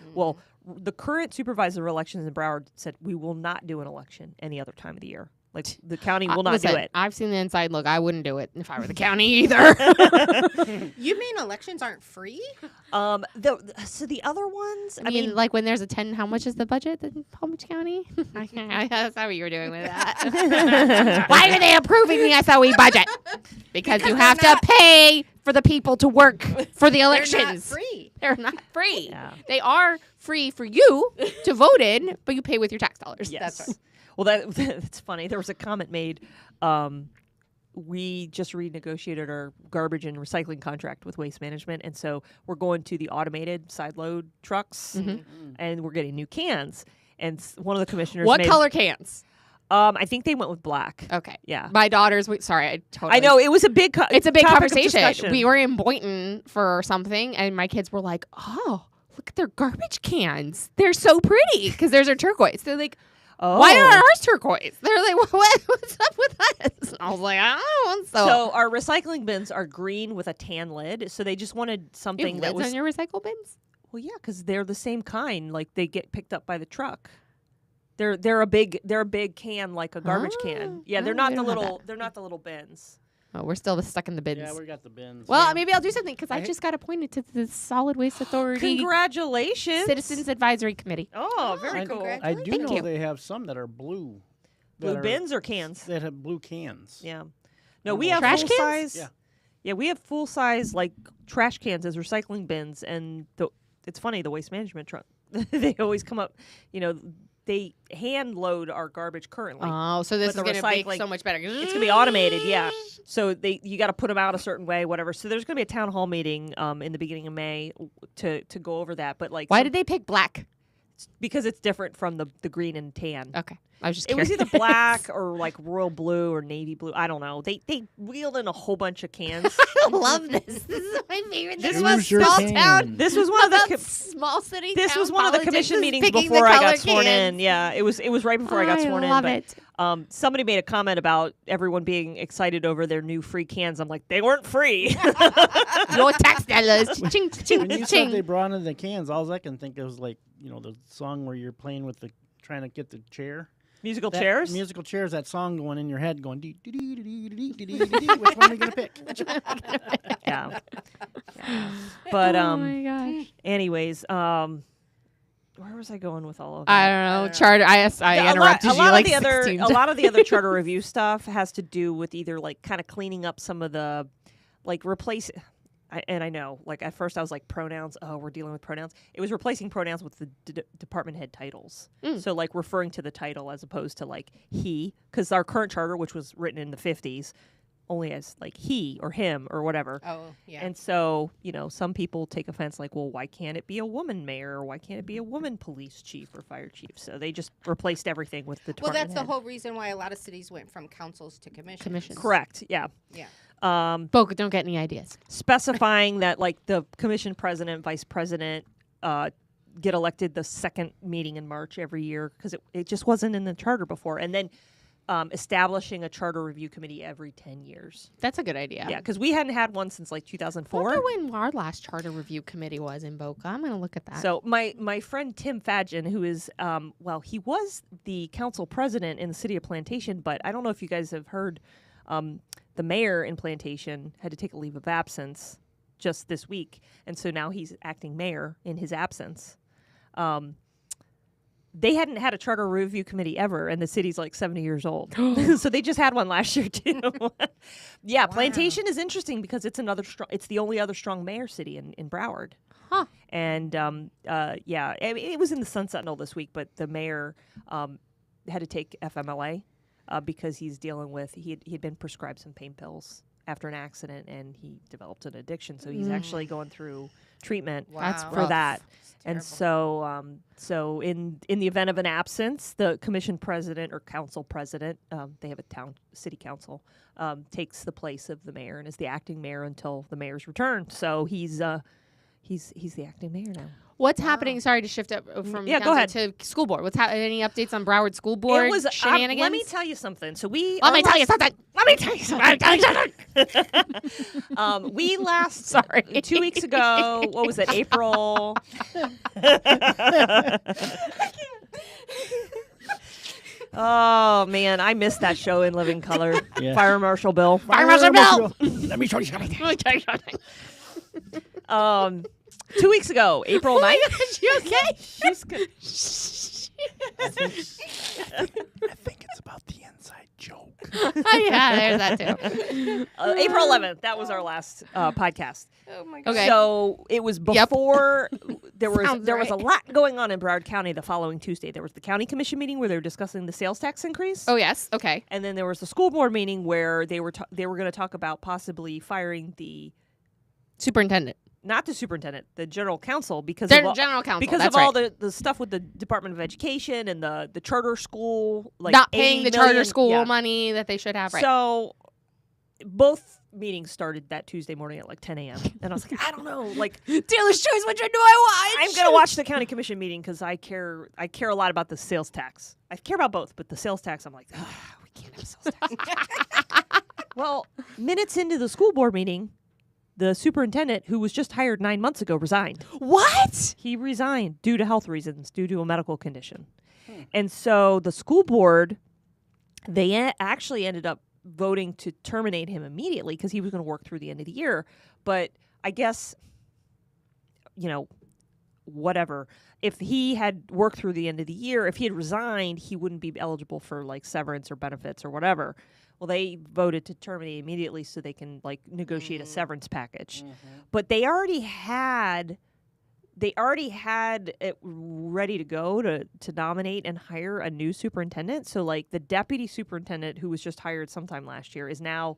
the current supervisor of elections in Broward said we will not do an election any other time of the year. Like the county will not do it. I've seen the inside look. I wouldn't do it if I were the county either. You mean elections aren't free? So the other ones, I mean, like when there's a 10, how much is the budget in Palm Beach County? That's how you were doing with that. Why are they approving the SOE budget? Because you have to pay for the people to work for the elections. They're not free. They're not free. Yeah. They are free for you to vote in, but you pay with your tax dollars. Yes. That's right. Well, that's funny. There was a comment made. We just renegotiated our garbage and recycling contract with Waste Management, and so we're going to the automated side load trucks, and we're getting new cans. And one of the commissioners, What color cans? I think they went with black. Okay. Yeah. My daughter's. I know it was a big. It's a big topic of conversation. discussion. We were in Boynton for something, and my kids were like, "Oh, look at their garbage cans. They're so pretty because theirs are turquoise." They're like, "Why are ours turquoise?" They're like, "What's up with us?" I was like, "I don't know." So our recycling bins are green with a tan lid. So they just wanted something you have that lids was on your recycle bins. Well, yeah, because they're the same kind. Like they get picked up by the truck. They're a big can, like a garbage can. Yeah, they're not the little bins. Oh, we're still stuck in the bins. Yeah, we got the bins. Well, maybe I'll do something because I just got appointed to the Solid Waste Authority Congratulations, Citizens Advisory Committee. Oh, very cool. I do Thank know you. they have some that are blue. Blue bins or cans? That have blue cans. Yeah. No, we have trash full cans? size. Yeah, we have full size like trash cans as recycling bins, and it's funny, the waste management truck. They always come up. They hand load our garbage currently. Oh, so this is going to make recycling- so much better. It's going to be automated, yeah. So you got to put them out a certain way, whatever. So there's going to be a town hall meeting in the beginning of May to go over that. But why did they pick black? Because it's different from the green and tan. Okay, I was just It was curious. either black or like royal blue or navy blue. I don't know. They wheeled in a whole bunch of cans. I love this. This is my favorite. This Choose was your small can. town. This was one of the small city. This town was one of the politics commission is meetings picking before the I got color sworn cans. in. Yeah, it was right before I got sworn in. love But it. somebody made a comment about everyone being excited over their new free cans. I'm like, they weren't free. Your tax dollars. Ching, ching, When you said ching. they brought in the cans, all I can think of is like, the song where you're playing with trying to get the chair. Musical That chairs. Musical chairs, that song going in your head going, dee, dee, dee, dee, dee, dee, dee, dee, dee. Which one are you going to pick? Yeah. But Oh my gosh. anyways, where was I going with all of that? I don't know. Charter. I interrupted you like 16 a lot of the other charter review stuff has to do with either like kind of cleaning up some of the like and I know, like at first I was like pronouns. Oh, we're dealing with pronouns. It was replacing pronouns with the department head titles. So like referring to the title as opposed to like he, because our current charter, which was written in the 50s, only as like he or him or whatever. Oh, yeah. And so, some people take offense like, well, why can't it be a woman mayor or why can't it be a woman police chief or fire chief? So they just replaced everything with the Well, department that's the head. whole reason why a lot of cities went from councils to commissions. Commissions. Correct. Yeah. Yeah. Boca, don't get any ideas. Specifying that like the commission president, vice president, get elected the second meeting in March every year because it just wasn't in the charter before. And then establishing a charter review committee every 10 years. That's a good idea. Yeah, because we hadn't had one since like I 2004. wonder when our last charter review committee was in Boca. I'm going to look at that. So my friend Tim Fadgen, who is, he was the council president in the city of Plantation, but I don't know if you guys have heard, the mayor in Plantation had to take a leave of absence just this week, and so now he's acting mayor in his absence. They hadn't had a charter review committee ever, and the city's like 70 years old. So they just had one last year too. Yeah, Plantation is interesting because it's it's the only other strong mayor city in Broward. Huh. And it was in the Sun Sentinel this week, but the mayor had to take FMLA because he's dealing with he had been prescribed some pain pills after an accident, and he developed an addiction. So he's actually going through treatment That's for rough. that. It's And terrible. so in the event of an absence, the commission president or council president, they have a city council, takes the place of the mayor and is the acting mayor until the mayor's return. So he's the acting mayor now. What's happening? Sorry to shift up from Yeah, go council to school board. Any updates on Broward School Board It was shenanigans? let me tell you something. So Let me tell you something. we last Sorry. 2 weeks ago. What was it? April. Oh man, I missed that show in living color. Yeah. Fire Marshal Bill. Fire Marshal Bill. Let me show you something. Let me tell you something. 2 weeks ago, April 9th. Is you okay? She's good. I think it's about the inside joke. Yeah, there's that too. April 11th. That was our last podcast. Oh my god. Okay. So it was before there was Sounds a right. lot going on in Broward County the following Tuesday. There was the county commission meeting where they were discussing the sales tax increase. Oh yes. Okay. And then there was the school board meeting where they were going to talk about possibly firing Superintendent. not the superintendent, the general counsel because General of all, counsel. because that's of all right. the stuff with the Department of Education and the charter school, like Not paying 80 the charter million- school yeah. money that they should have. Right. So both meetings started that Tuesday morning at like 10 a.m. And I was like, I don't know, like Dealer's choice. Which one do I watch? I'm gonna watch the county commission meeting because I care a lot about the sales tax. I care about both, but the sales tax, I'm like, we can't have sales tax. Well, minutes into the school board meeting, the superintendent, who was just hired 9 months ago, resigned. What? He resigned due to health reasons, due to a medical condition. And so the school board, they actually ended up voting to terminate him immediately because he was going to work through the end of the year. But I guess, whatever. If he had worked through the end of the year, if he had resigned, he wouldn't be eligible for like severance or benefits or whatever. Well, they voted to terminate immediately so they can like negotiate a severance package. But they already had it ready to go to nominate and hire a new superintendent. So like the deputy superintendent who was just hired sometime last year is now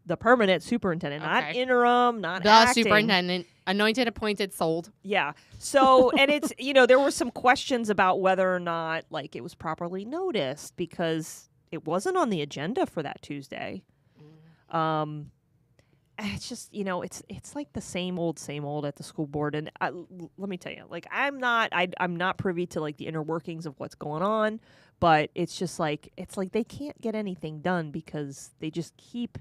the permanent superintendent, not interim, not the acting. superintendent, anointed, appointed, sold. Yeah. So, and it's, there were some questions about whether or not like it was properly noticed because it wasn't on the agenda for that Tuesday. It's just, it's like the same old at the school board. And let me tell you, like, I'm not privy to like the inner workings of what's going on, but it's just like, they can't get anything done because they just keep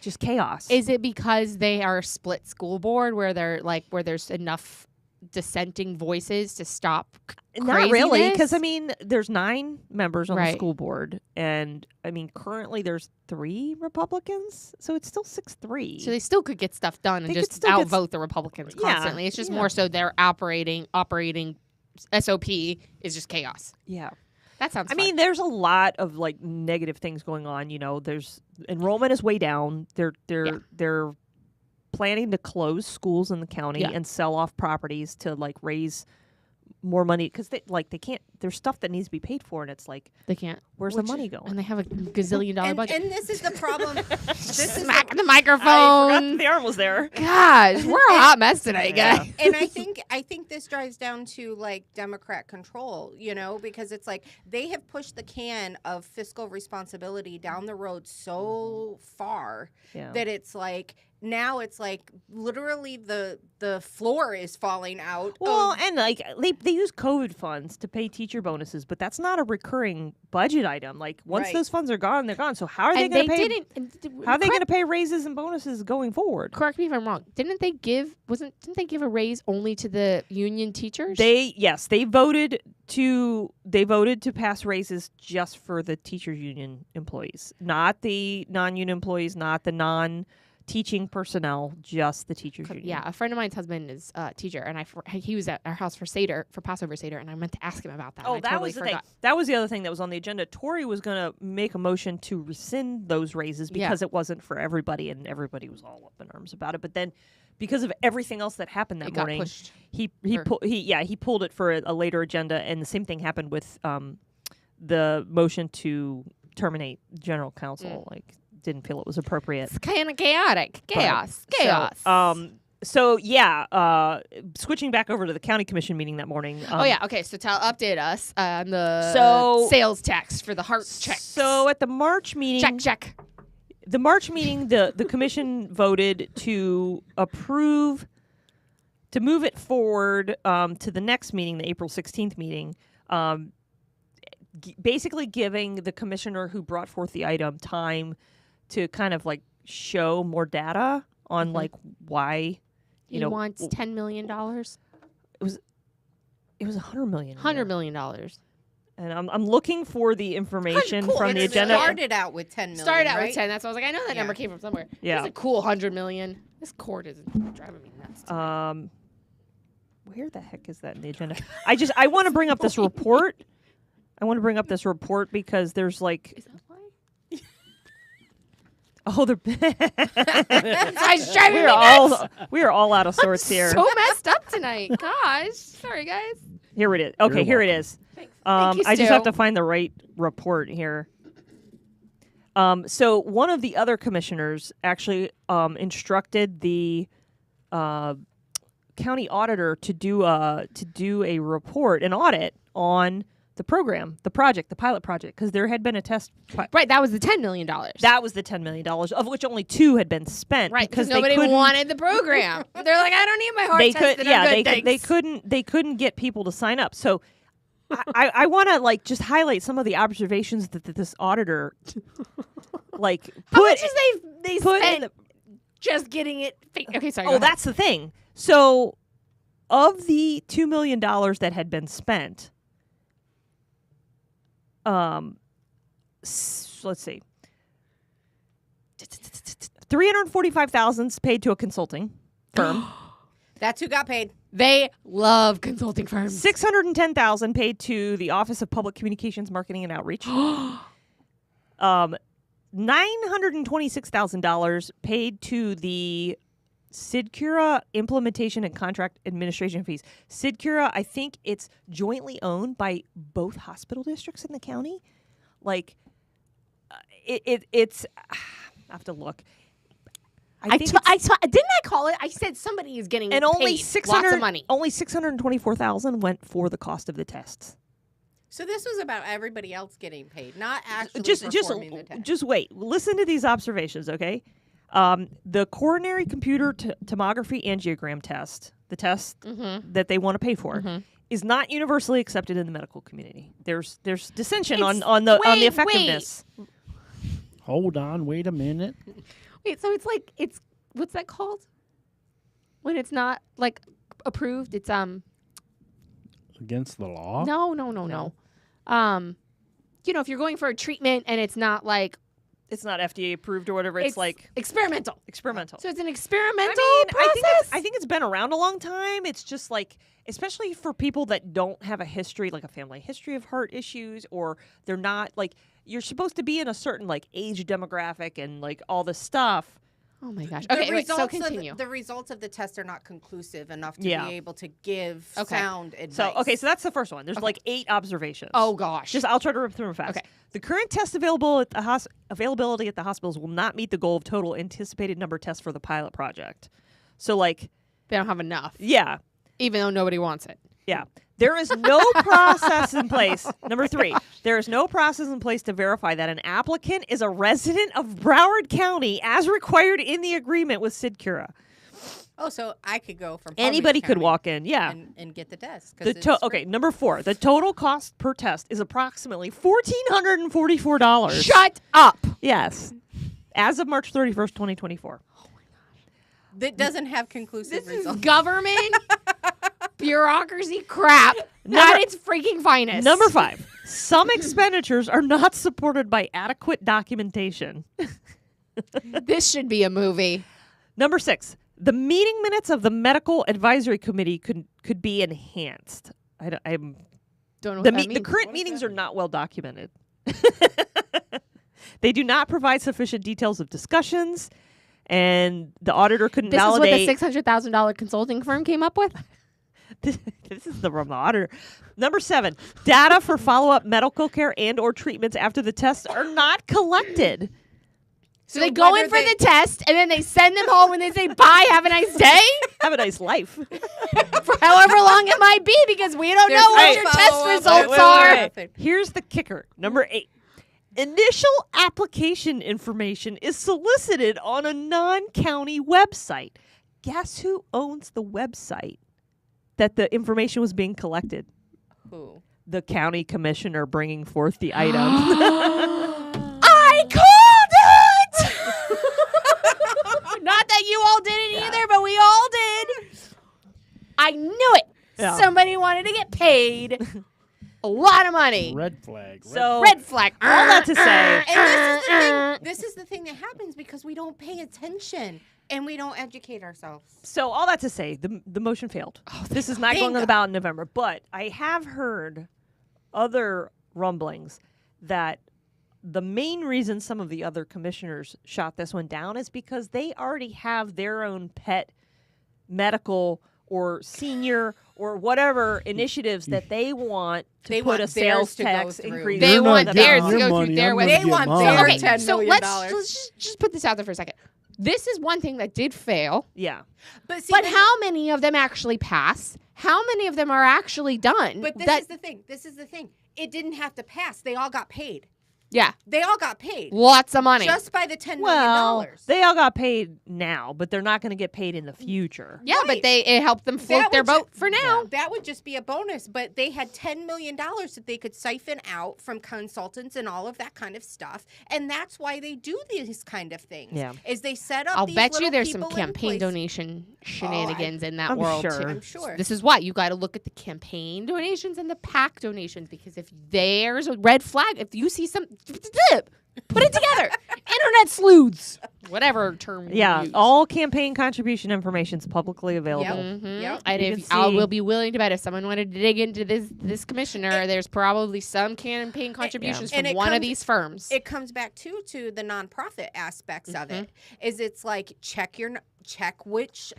just chaos. Is it because they are a split school board where there's enough dissenting voices to stop Not really, because craziness? there's 9 members on the Right. school board, and currently there's 3 Republicans, so it's still 6-3. So they still could get stuff done and They just could still get outvote the Republicans Yeah, constantly. It's just yeah. more so their operating SOP is just chaos. Yeah. That sounds fun. There's a lot of like negative things going on. There's enrollment is way down. They're planning to close schools in the county and sell off properties to like raise more money because they can't. There's stuff that needs to be paid for, and it's like They can't. where's the money going? And they have a gazillion-dollar budget. And this is the problem. Smack the I microphone. forgot the arm was there. Gosh, we're a hot mess today, Yeah. guys. And I think this drives down to like Democrat control, because it's like they have pushed the can of fiscal responsibility down the road so far Yeah. that it's like now it's like literally the floor is falling out. Well, of, and like they use COVID funds to pay teacher bonuses, but that's not a recurring budget item. Like once Right. those funds are gone, they're gone. So how are they And going they to pay? didn't. How are they going to pay raises and bonuses going forward? Correct me if I'm wrong. Didn't they give a raise only to the union teachers? They voted to pass raises just for the teachers union employees, not the non-union employees, not the non-teaching personnel, just the teachers union. Yeah, a friend of mine's husband is a teacher, and he was at our house for Passover Seder, and I meant to ask him about that. Oh, and that I totally was the forgot. thing. That was the other thing that was on the agenda. Tori was going to make a motion to rescind those raises because it wasn't for everybody, and everybody was all up in arms about it. But then, because of everything else that happened that It got morning, pushed. he pulled it for a later agenda, and the same thing happened with the motion to terminate general counsel. Like, didn't feel it was appropriate. It's kind of chaotic. Chaos. So switching back over to the county commission meeting that morning. Okay. So update us on the So- sales tax for the heart check. So at the March meeting, check. the March meeting, the commission voted to approve to move it forward to the next meeting, the April 16th meeting. Basically giving the commissioner who brought forth the item time to kind of like show more data on like why He wants $10 million. it was $100 million. $100 million. And I'm looking for the information Cool. from the it agenda. started out with 10 million. Started out right? with 10. That's why I was like, I know that Yeah. number came from somewhere. Yeah. It's a cool $100 million. This court is driving me nuts. Where the heck is that in the agenda? I want to bring up this report. I want to bring up this report because there's like, Is that why? it's driving me nuts. we are all out of sorts here. So messed up tonight. Gosh. Sorry, guys. Here it is. Okay, here it is. Thanks. I Thank you, just have Stu. to find the right report here. So one of the other commissioners actually instructed the county auditor to do a report, an audit on the program, the pilot project, because there had been a test. Right, that was the $10 million. That was the $10 million, of which only 2 had been spent. Right, because they nobody couldn't- wanted the program. They're like, I don't need my heart tested. I'm good, they thanks. they couldn't get people to sign up. So I want to like just highlight some of the observations that this auditor like How put much is they put in spent? the, just getting it. Okay, sorry. Oh, that's the thing. So, of the $2 million that had been spent, let's see, 345,000 is paid to a consulting firm. That's who got paid. They love consulting firms. 610,000 paid to the Office of Public Communications, Marketing, and Outreach. $926,000 paid to the Sidcura implementation and contract administration fees. Sidcura, I think it's jointly owned by both hospital districts in the county. Like, it's. I have to look. didn't I call it? I said somebody is getting and paid only lots of money. Only 624,000 went for the cost of the tests. So this was about everybody else getting paid, not actually performing the test. Just wait. Listen to these observations, okay? The coronary computer tomography angiogram test, the test that they want to pay for, is not universally accepted in the medical community. There's dissension on the effectiveness. Hold on, wait a minute. Wait, so it's what's that called? When it's not like approved, it's Against the law? No. If you're going for a treatment and it's not like it's not FDA approved or whatever, it's like experimental. So it's an experimental process. I think it's been around a long time. It's just like, especially for people that don't have a history, like a family history of heart issues, or they're not like, you're supposed to be in a certain like age demographic and like all this stuff. Oh my gosh. The Okay, results so continue. the results of the test are not conclusive enough to be able to give sound advice. So that's the first one. There's like 8 observations. Oh gosh. I'll try to rip through them fast. Okay. The current test availability at the hospitals will not meet the goal of total anticipated number of tests for the pilot project. So like they don't have enough. Yeah. Even though nobody wants it. Yeah. There is no process in place. Number 3, there is no process in place to verify that an applicant is a resident of Broward County as required in the agreement with Sidcura. Oh, so I could go from Anybody Palm Beach could County walk in, yeah. and get the test. Okay, number 4, the total cost per test is approximately $1,444. Shut up. Yes. As of March 31st, 2024. That doesn't have conclusive This results. is government bureaucracy crap at its freaking finest. Number 5, some expenditures are not supported by adequate documentation. This should be a movie. Number 6, the meeting minutes of the medical advisory committee could be enhanced. I don't know what that means. The current meetings are not well documented. They do not provide sufficient details of discussions, and the auditor couldn't validate. This is what the $600,000 consulting firm came up with? This is from the auditor. Number 7, data for follow-up medical care and or treatments after the tests are not collected. So they go in for the test, and then they send them home, and they say, bye, have a nice day? Have a nice life. For however long it might be, because we don't know what your test results are. Wait. Here's the kicker. Number 8. Initial application information is solicited on a non-county website. Guess who owns the website that the information was being collected? Who? The county commissioner bringing forth the item. I called it! Not that you all did it either, but we all did. I knew it. Yeah. Somebody wanted to get paid a lot of money. Red flag. Red flag. All that to say. And this is the thing that happens because we don't pay attention and we don't educate ourselves. So all that to say, the motion failed. This is not going on the ballot in November. But I have heard other rumblings that the main reason some of the other commissioners shot this one down is because they already have their own pet medical or senior or whatever initiatives that they want to put a sales tax increase. They want theirs to go money, through their I'm way. They want mine. their Okay, $10 so million. let's just put this out there for a second. This is one thing that did fail. Yeah. But see, But how many of them actually pass? How many of them are actually done? But this is the thing. It didn't have to pass. They all got paid. Yeah. They all got paid. Lots of money. Just by the $10 million. Well, they all got paid now, but they're not going to get paid in the future. yeah, Right. but it helped them float That their would boat for now. That would just be a bonus. But they had $10 million that they could siphon out from consultants and all of that kind of stuff. And that's why they do these kind of things. Yeah. Is they set up I'll these bet you little there's some people in campaign place. donation shenanigans in that I'm world sure. too. I'm sure. This is why you got to look at the campaign donations and the PAC donations, because if there's a red flag, if you see some, put it together. Internet sleuths, whatever term. Yeah, you use. all campaign contribution information is publicly available. Mhm. Yep. And You if can I see- will be willing to bet if someone wanted to dig into this commissioner, there's probably some campaign contributions And from it one of comes- these firms. It comes back to the nonprofit aspects of it. Is it's like check which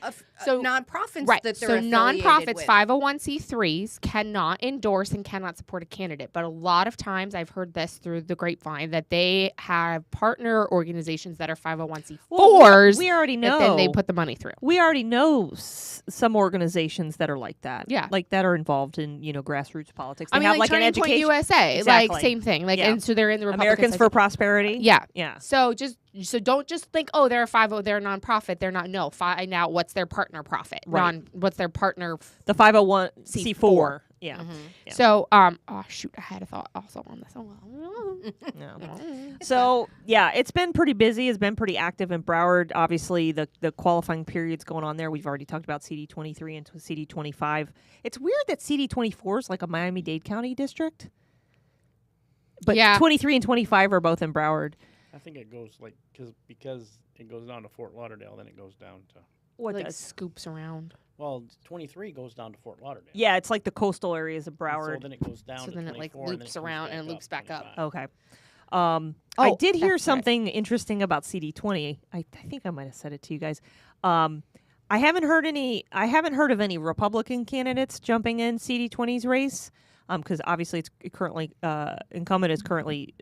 So- nonprofits Right. that they're So affiliated nonprofits, with. 501c3s cannot endorse and cannot support a candidate. But a lot of times I've heard this through the grapevine that they have partner organizations that are 501c4s Well, we already that know. then they put the money through. We already know some organizations that are like that. Yeah. Like that are involved in, grassroots politics. They I mean, have like an Turning Point education. USA, Exactly. like same thing. Like, Yeah. and so they're in the Republican Americans side. for Prosperity. Yeah. Yeah. So don't just think, oh, they're a 50, they're a nonprofit. They're not. No, find out what's their partner profit. Right. What's their partner. The 501c4. Yeah. Yeah. So, oh shoot, I had a thought also on this. No. So, yeah, it's been pretty busy. It's been pretty active in Broward. Obviously, the qualifying period's going on there. We've already talked about CD23 and CD25. It's weird that CD24 is like a Miami-Dade County district. But Yeah. 23 and 25 are both in Broward. I think it goes like because it goes down to Fort Lauderdale, then it goes down to What like does? scoops around. 23 goes down to Fort Lauderdale. Yeah, it's like the coastal areas of And Broward. So then it goes down. So to then it, like, 24, and then loops it comes around and loops back up. 25. Okay. I Oh, did hear that's right. something interesting about CD20. I think I might have said it to you guys. I haven't heard of any Republican candidates jumping in CD20's race. Because obviously it's currently incumbent is currently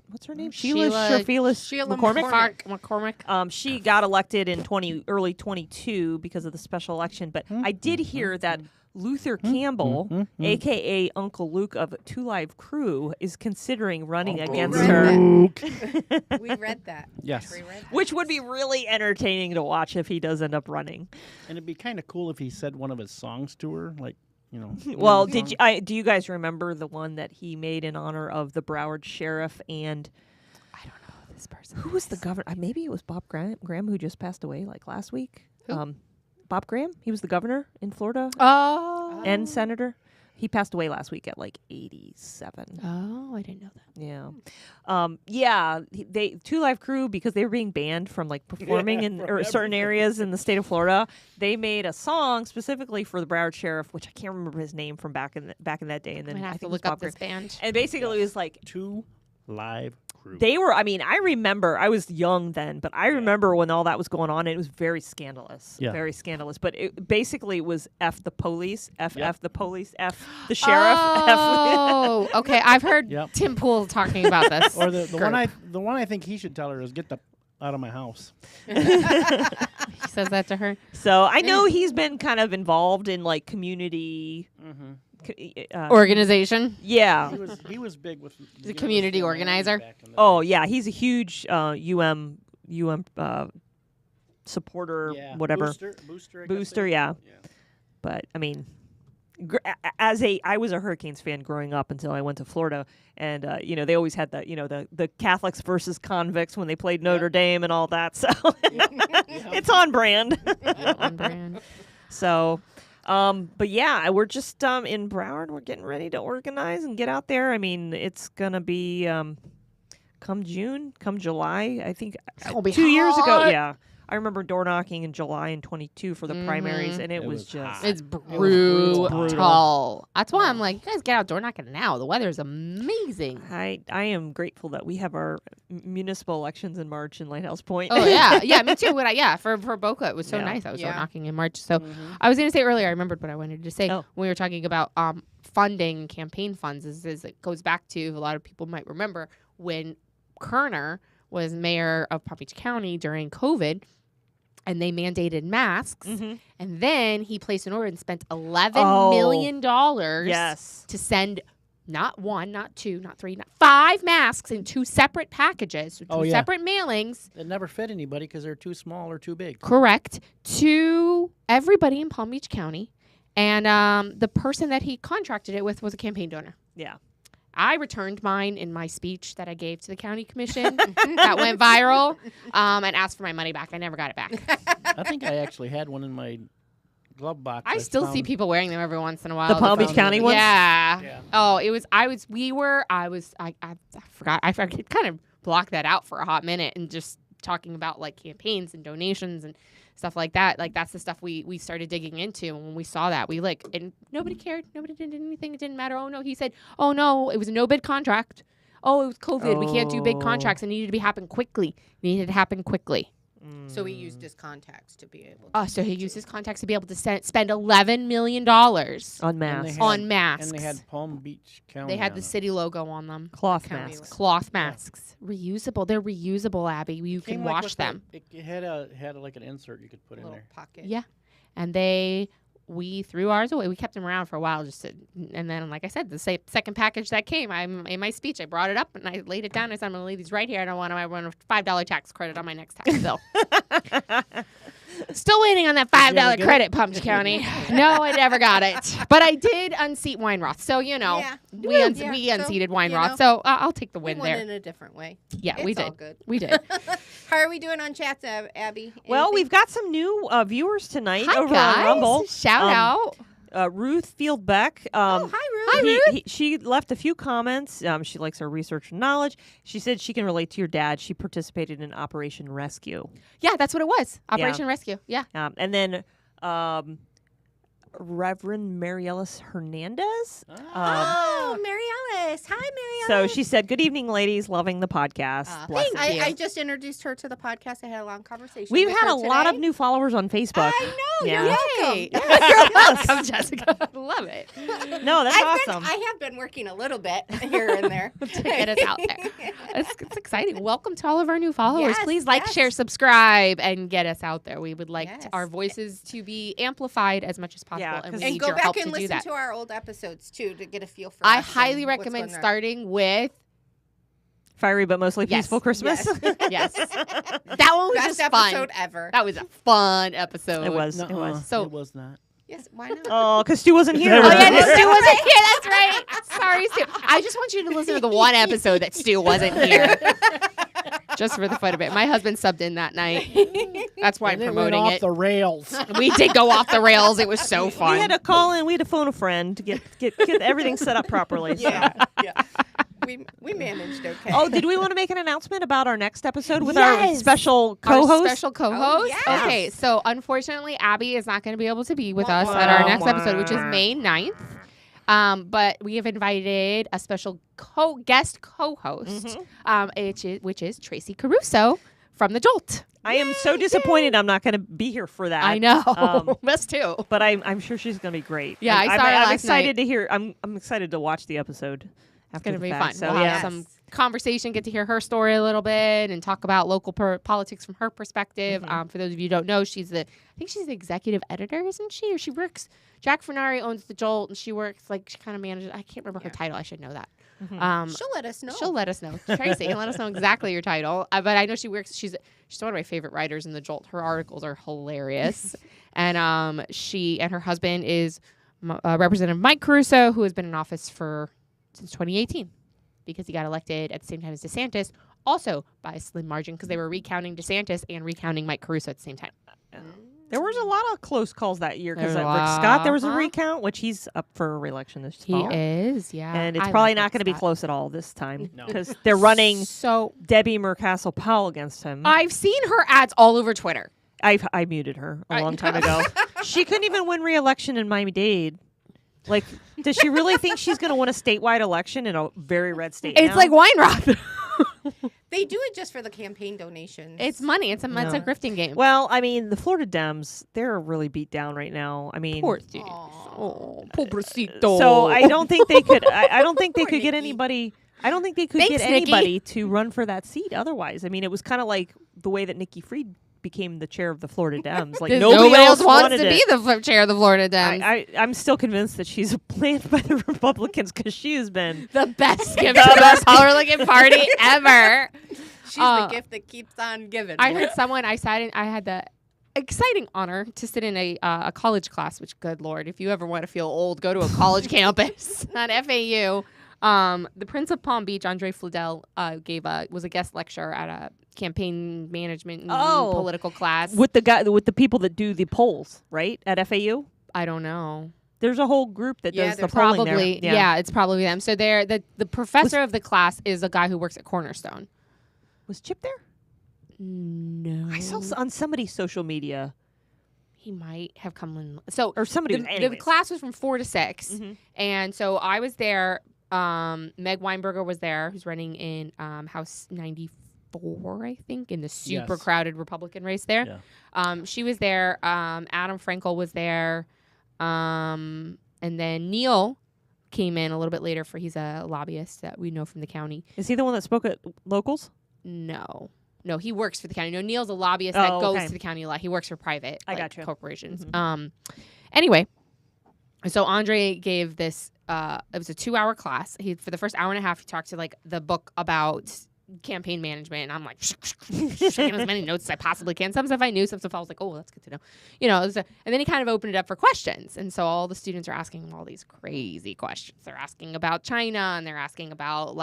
what's her name? Sheila McCormick. McCormick. She got elected in early 22 because of the special election. But I did hear that Luther Campbell, aka Uncle Luke of Two Live Crew, is considering running Uncle against Luke. her. We read that. Yes. We read that. Which would be really entertaining to watch if he does end up running. And it'd be kind of cool if he said one of his songs to her, like, Well, one of did the you? Do you guys remember the one that he made in honor of the Broward sheriff and I don't know who this person. who was the governor? Maybe it was Bob Graham who just passed away like last week. Who? Bob Graham. He was the governor in Florida Oh. and senator. He passed away last week at like 87. Oh, I didn't know that. Yeah. Yeah. They Two Live Crew, because they were being banned from like performing in from certain areas in the state of Florida. They made a song specifically for the Broward sheriff, which I can't remember his name from back in that day. And I'm then gonna I have think to it was look up Bob this Graham. band. And basically it was like Two Live Crew. they were. I mean, I remember I was young then, but I remember when all that was going on. And it was very scandalous. Yeah. Very scandalous. But it basically was F the police, F the police, F the sheriff. Oh, okay. I've heard Yep. Tim Pool talking about this. Or the group. one I think he should tell her is get the out of my house. He says that to her. So I know he's been kind of involved in like community. Organization. Yeah. He was big with He's a community organizer. Oh yeah, he's a huge UM supporter, whatever. Booster. I guess Booster, they- yeah. But I mean, I was a Hurricanes fan growing up until I went to Florida, and they always had the Catholics versus convicts when they played Notre Dame and all that. So it's on brand. On brand. So. But yeah, we're just in Broward. We're getting ready to organize and get out there. I mean, it's gonna be come June, come July. I think It's gonna be 2 years ago. hot. Yeah, I remember door knocking in July in 22 for the primaries, and it was just hot. It's brutal. brutal. That's why I'm like, you guys get out door knocking now. The weather's amazing. I am grateful that we have our municipal elections in March in Lighthouse Point. Oh yeah, me too. For Boca, it was so Yeah. nice. I was door Yeah. knocking in March. So I was going to say earlier, I remembered what I wanted to say Oh. when we were talking about funding campaign funds. Is it goes back to a lot of people might remember when Kerner was mayor of Palm Beach County during COVID. And they mandated masks, Mhm. and then he placed an order and spent $11 million Yes. to send not 1, not 2, not 3, not 5 masks in 2 separate packages, so 2 separate mailings. It never fit anybody because they're too small or too big. Correct. To everybody in Palm Beach County. And the person that he contracted it with was a campaign donor. Yeah. I returned mine in my speech that I gave to the county commission that went viral and asked for my money back. I never got it back. I think I actually had one in my glove box. I still see people wearing them every once in a while. The Palm Beach County ones? Yeah. Oh, I forgot. I kind of blocked that out for a hot minute and just talking about like campaigns and donations and stuff like that. Like that's the stuff we started digging into. And when we saw that, we and nobody cared. Nobody did anything. It didn't matter. Oh no, he said, oh no, it was a no bid contract. Oh, it was COVID. We can't do big contracts. It needed to be happen quickly. It needed to happen quickly. So he used his contacts to be able to. So he used his contacts to be able to spend $11 million on masks. On masks. And they had Palm Beach County. They had the city logo on them. Cloth masks. Cloth masks. Yeah. Reusable. They're reusable, Abby. You can wash them. It had like an insert you could put in there. Pocket. Yeah. And we threw ours away. We kept them around for a while, and then, like I said, the second package that came, in my speech, I brought it up and I laid it down. I said, I'm going to leave these right here. I want a $5 tax credit on my next tax bill. Still waiting on that $5 credit, Palm Beach County. No, I never got it. But I did unseat Weinroth. So, we unseated Weinroth. So I'll take the win we there. won in a different way. Yeah, we did. All good. We did. How are we doing on chats, Abby? Well, we've got some new viewers tonight over guys. on Rumble. Shout out. Ruth Fieldbeck. Hi, Ruth. Hi, Ruth. She left a few comments. She likes her research and knowledge. She said she can relate to your dad. She participated in Operation Rescue. Yeah, that's what it was. Operation Rescue. Yeah. And then Reverend Mariellis Hernandez. Mariellis. Hi, Mariellis. So she said, "Good evening, ladies. Loving the podcast." I just introduced her to the podcast. I had a long conversation. We've had a lot of new followers on Facebook. I know. Yeah. You're welcome. You're welcome, Jessica. Love it. No, that's awesome. I have been working a little bit here and there to get us out there. It's exciting. Welcome to all of our new followers. Yes, Please like, share, subscribe, and get us out there. We would like our voices to be amplified as much as possible. Yeah, and we and need go your back help and to do listen that. to our old episodes too to get a feel for. I highly recommend starting with Fiery but mostly peaceful Christmas. Yes. That one was best just episode fun. ever. That was a fun episode. It was. Nuh-uh. It was. So it was not. Yes, why not? Oh, because Stu wasn't here. Oh, yeah, Stu wasn't here. That's right. Sorry, Stu. I just want you to listen to the one episode that Stu wasn't here. Just for the fun of it. My husband subbed in that night. That's why I'm promoting went it. off the rails. We did go off the rails. It was so fun. We had to call in. We had to phone a friend to get everything set up properly. So. Yeah. We managed okay. Oh, did we want to make an announcement about our next episode with our special co-host? Our special co-host? Oh, yes. Okay, so unfortunately, Abby is not going to be able to be with us at our next episode, which is May 9th. But we have invited a special guest co-host, which is Tracy Caruso from The Jolt. I am so disappointed I'm not going to be here for that. I know. Us too. But I'm sure she's going to be great. Yeah, I saw her last excited night. to hear. I'm excited to watch the episode. It's going to be fact. fun. So, we'll have some conversation, get to hear her story a little bit, and talk about local politics from her perspective. For those of you who don't know, I think she's the executive editor, isn't she? Or she works. Jack Fernari owns The Jolt, and she works she kind of manages. I can't remember her title. I should know that. She'll let us know. She'll let us know. Tracy can let us know exactly your title. But I know she works. She's one of my favorite writers in The Jolt. Her articles are hilarious, and she and her husband is Representative Mike Caruso, who has been in office since 2018, because he got elected at the same time as DeSantis, also by a slim margin, because they were recounting DeSantis and recounting Mike Caruso at the same time. There was a lot of close calls that year because Rick Scott, there was a recount, which he's up for re-election this fall. He is, yeah. And it's probably not going to be close at all this time No. because they're running So Debbie Murcassel-Powell against him. I've seen her ads all over Twitter. I muted her a long time ago. She couldn't even win re-election in Miami-Dade. Like, does she really think she's going to win a statewide election in a very red state? It's like Weinroth. They do it just for the campaign donations. It's money. It's a grifting game. Well, I mean, the Florida Dems, they're really beat down right now. I mean, Poor thing. Oh, pobrecito. So I don't think they could. I don't think they could get Nikki. anybody. I don't think they could Thanks, get Nikki. anybody to run for that seat. Otherwise, I mean, it was kind of like the way that Nikki Fried became the chair of the Florida Dems. Like Nobody else wants wanted to be the chair of the Florida Dems. I'm still convinced that she's planned by the Republicans because she has been the best gift to the Republican Party ever. She's the gift that keeps on giving. I heard someone. I had the exciting honor to sit in a college class. Which, good Lord, if you ever want to feel old, go to a college campus, not FAU. The Prince of Palm Beach, Andre Fladel, was a guest lecturer at a campaign management and political class with the people that do the polls, right, at FAU. I don't know. There's a whole group that does the polling probably there. Yeah, it's probably them. So the professor of the class is a guy who works at Cornerstone. Was Chip there? No, I saw on somebody's social media. He might have come in. So or somebody. The class was from 4 to 6, and so I was there. Meg Weinberger was there, who's running in House 94, I think, in the super crowded Republican race there. Yeah. She was there. Adam Frankel was there. And then Neil came in a little bit later he's a lobbyist that we know from the county. Is he the one that spoke at locals? No, he works for the county. No, Neil's a lobbyist that goes to the county a lot. He works for private corporations. Anyway, so Andre gave this. It was a 2-hour class. For the first hour and a half, he talked to the book about campaign management, and I'm like shaking as many notes as I possibly can. Some stuff I knew, some stuff I was like, oh, that's good to know. And then he kind of opened it up for questions, and so all the students are asking him all these crazy questions. They're asking about China, and they're asking about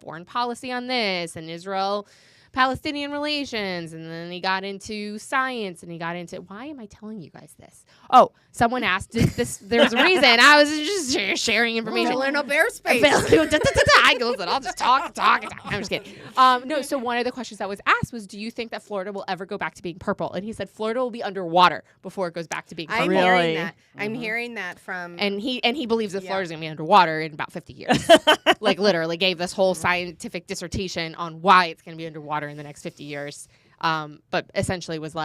foreign policy on this and Israel-Palestinian relations, and then he got into science, and he got into why am I telling you guys this? Oh, someone asked this. There's a reason. I was just sharing information. Filling up airspace. I go, I'll just talk. I'm just kidding. No, so one of the questions that was asked was, do you think that Florida will ever go back to being purple? And he said Florida will be underwater before it goes back to being purple. I'm hearing that. I'm hearing that from... And he believes that Florida's going to be underwater in about 50 years. Literally gave this whole scientific dissertation on why it's going to be underwater in the next 50 years. But essentially was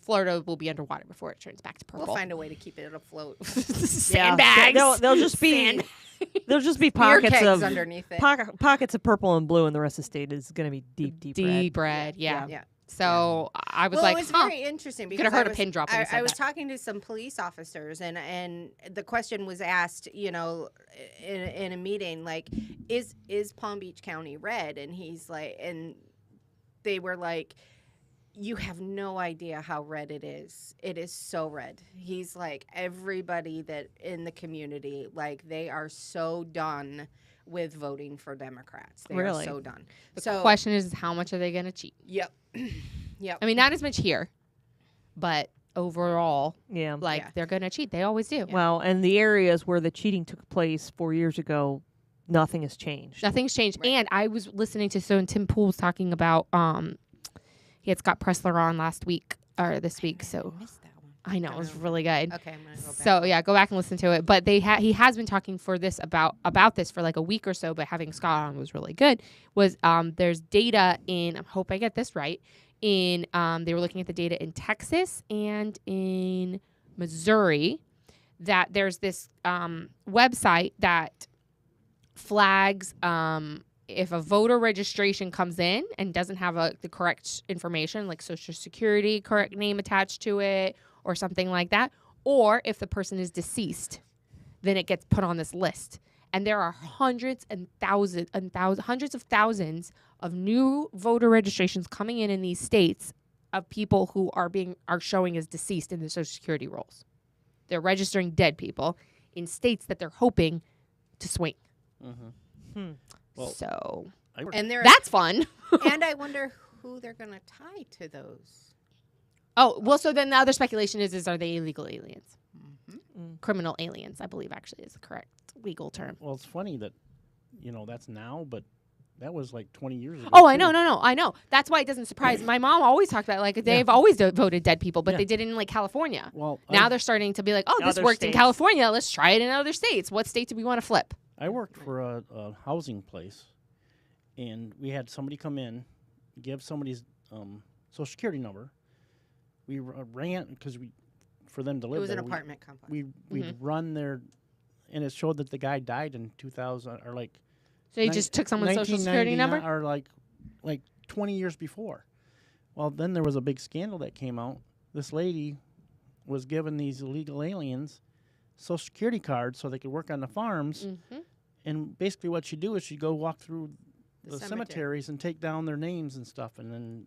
Florida will be underwater before it turns back to purple. We'll find a way to keep it afloat. Sandbags. They'll just be there'll just be pockets of underneath it. Pockets of purple and blue, and the rest of the state is going to be deep red. Yeah. So I was it was very interesting because could have heard a pin drop. I was talking to some police officers, and the question was asked, in a meeting, is Palm Beach County red? And he's like, and they were like, you have no idea how red it is. It is so red. He's like, everybody that in the community, they are so done with voting for Democrats. They are so done. The question is, how much are they going to cheat? Yep. I mean, not as much here, but overall, they're going to cheat. They always do. Well, and the areas where the cheating took place 4 years ago, nothing has changed. Nothing's changed. Right. And I was listening to Tim Pool was talking about he had Scott Pressler on last week or this week. So I missed that one. I know it was really good. Okay, I'm gonna go back. So go back and listen to it. But he has been talking about this for a week or so. But having Scott on was really good. There's data in, I hope I get this right. They were looking at the data in Texas and in Missouri that there's this website that flags if a voter registration comes in and doesn't have the correct information, like Social Security, correct name attached to it, or something like that, or if the person is deceased, then it gets put on this list. And there are hundreds of thousands of new voter registrations coming in these states of people who are showing as deceased in the Social Security rolls. They're registering dead people in states that they're hoping to swing. Well, that's fun. And I wonder who they're going to tie to those. Oh, well, so then the other speculation is are they illegal aliens? Criminal aliens, I believe, actually is the correct legal term. Well, it's funny that, that's now, but that was 20 years ago. Oh, I know. I know. That's why it doesn't surprise me. My mom always talked about they've always voted dead people, but they did it in California. Well, now they're starting to be like, oh, this worked in California. Let's try it in other states. What state do we want to flip? I worked for a housing place, and we had somebody come in, give somebody's Social Security number. We ran because for them to live. It was there, an apartment complex. We'd run there, and it showed that the guy died in 2000 or So you just took someone's Social Security number, or like 20 years before. Well, then there was a big scandal that came out. This lady was giving these illegal aliens Social Security cards so they could work on the farms. Mm-hmm. And basically what she'd do is she'd go walk through the cemeteries and take down their names and stuff. And then...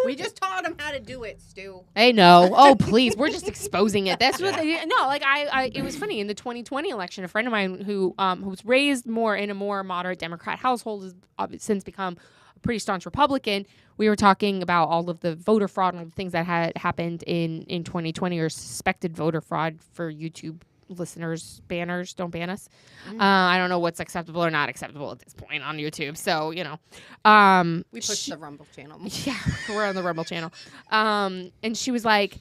We just taught them how to do it, Stu. I know. Oh, please. We're just exposing it. That's what they... No, like, it was funny. In the 2020 election, a friend of mine who was raised more in a more moderate Democrat household has since become a pretty staunch Republican. We were talking about all of the voter fraud and all the things that had happened in 2020 or suspected voter fraud for YouTube listeners. Banners, don't ban us. I don't know what's acceptable or not acceptable at this point on YouTube. So, you know. We push the Rumble channel. Yeah, we're on the Rumble channel. And she's like,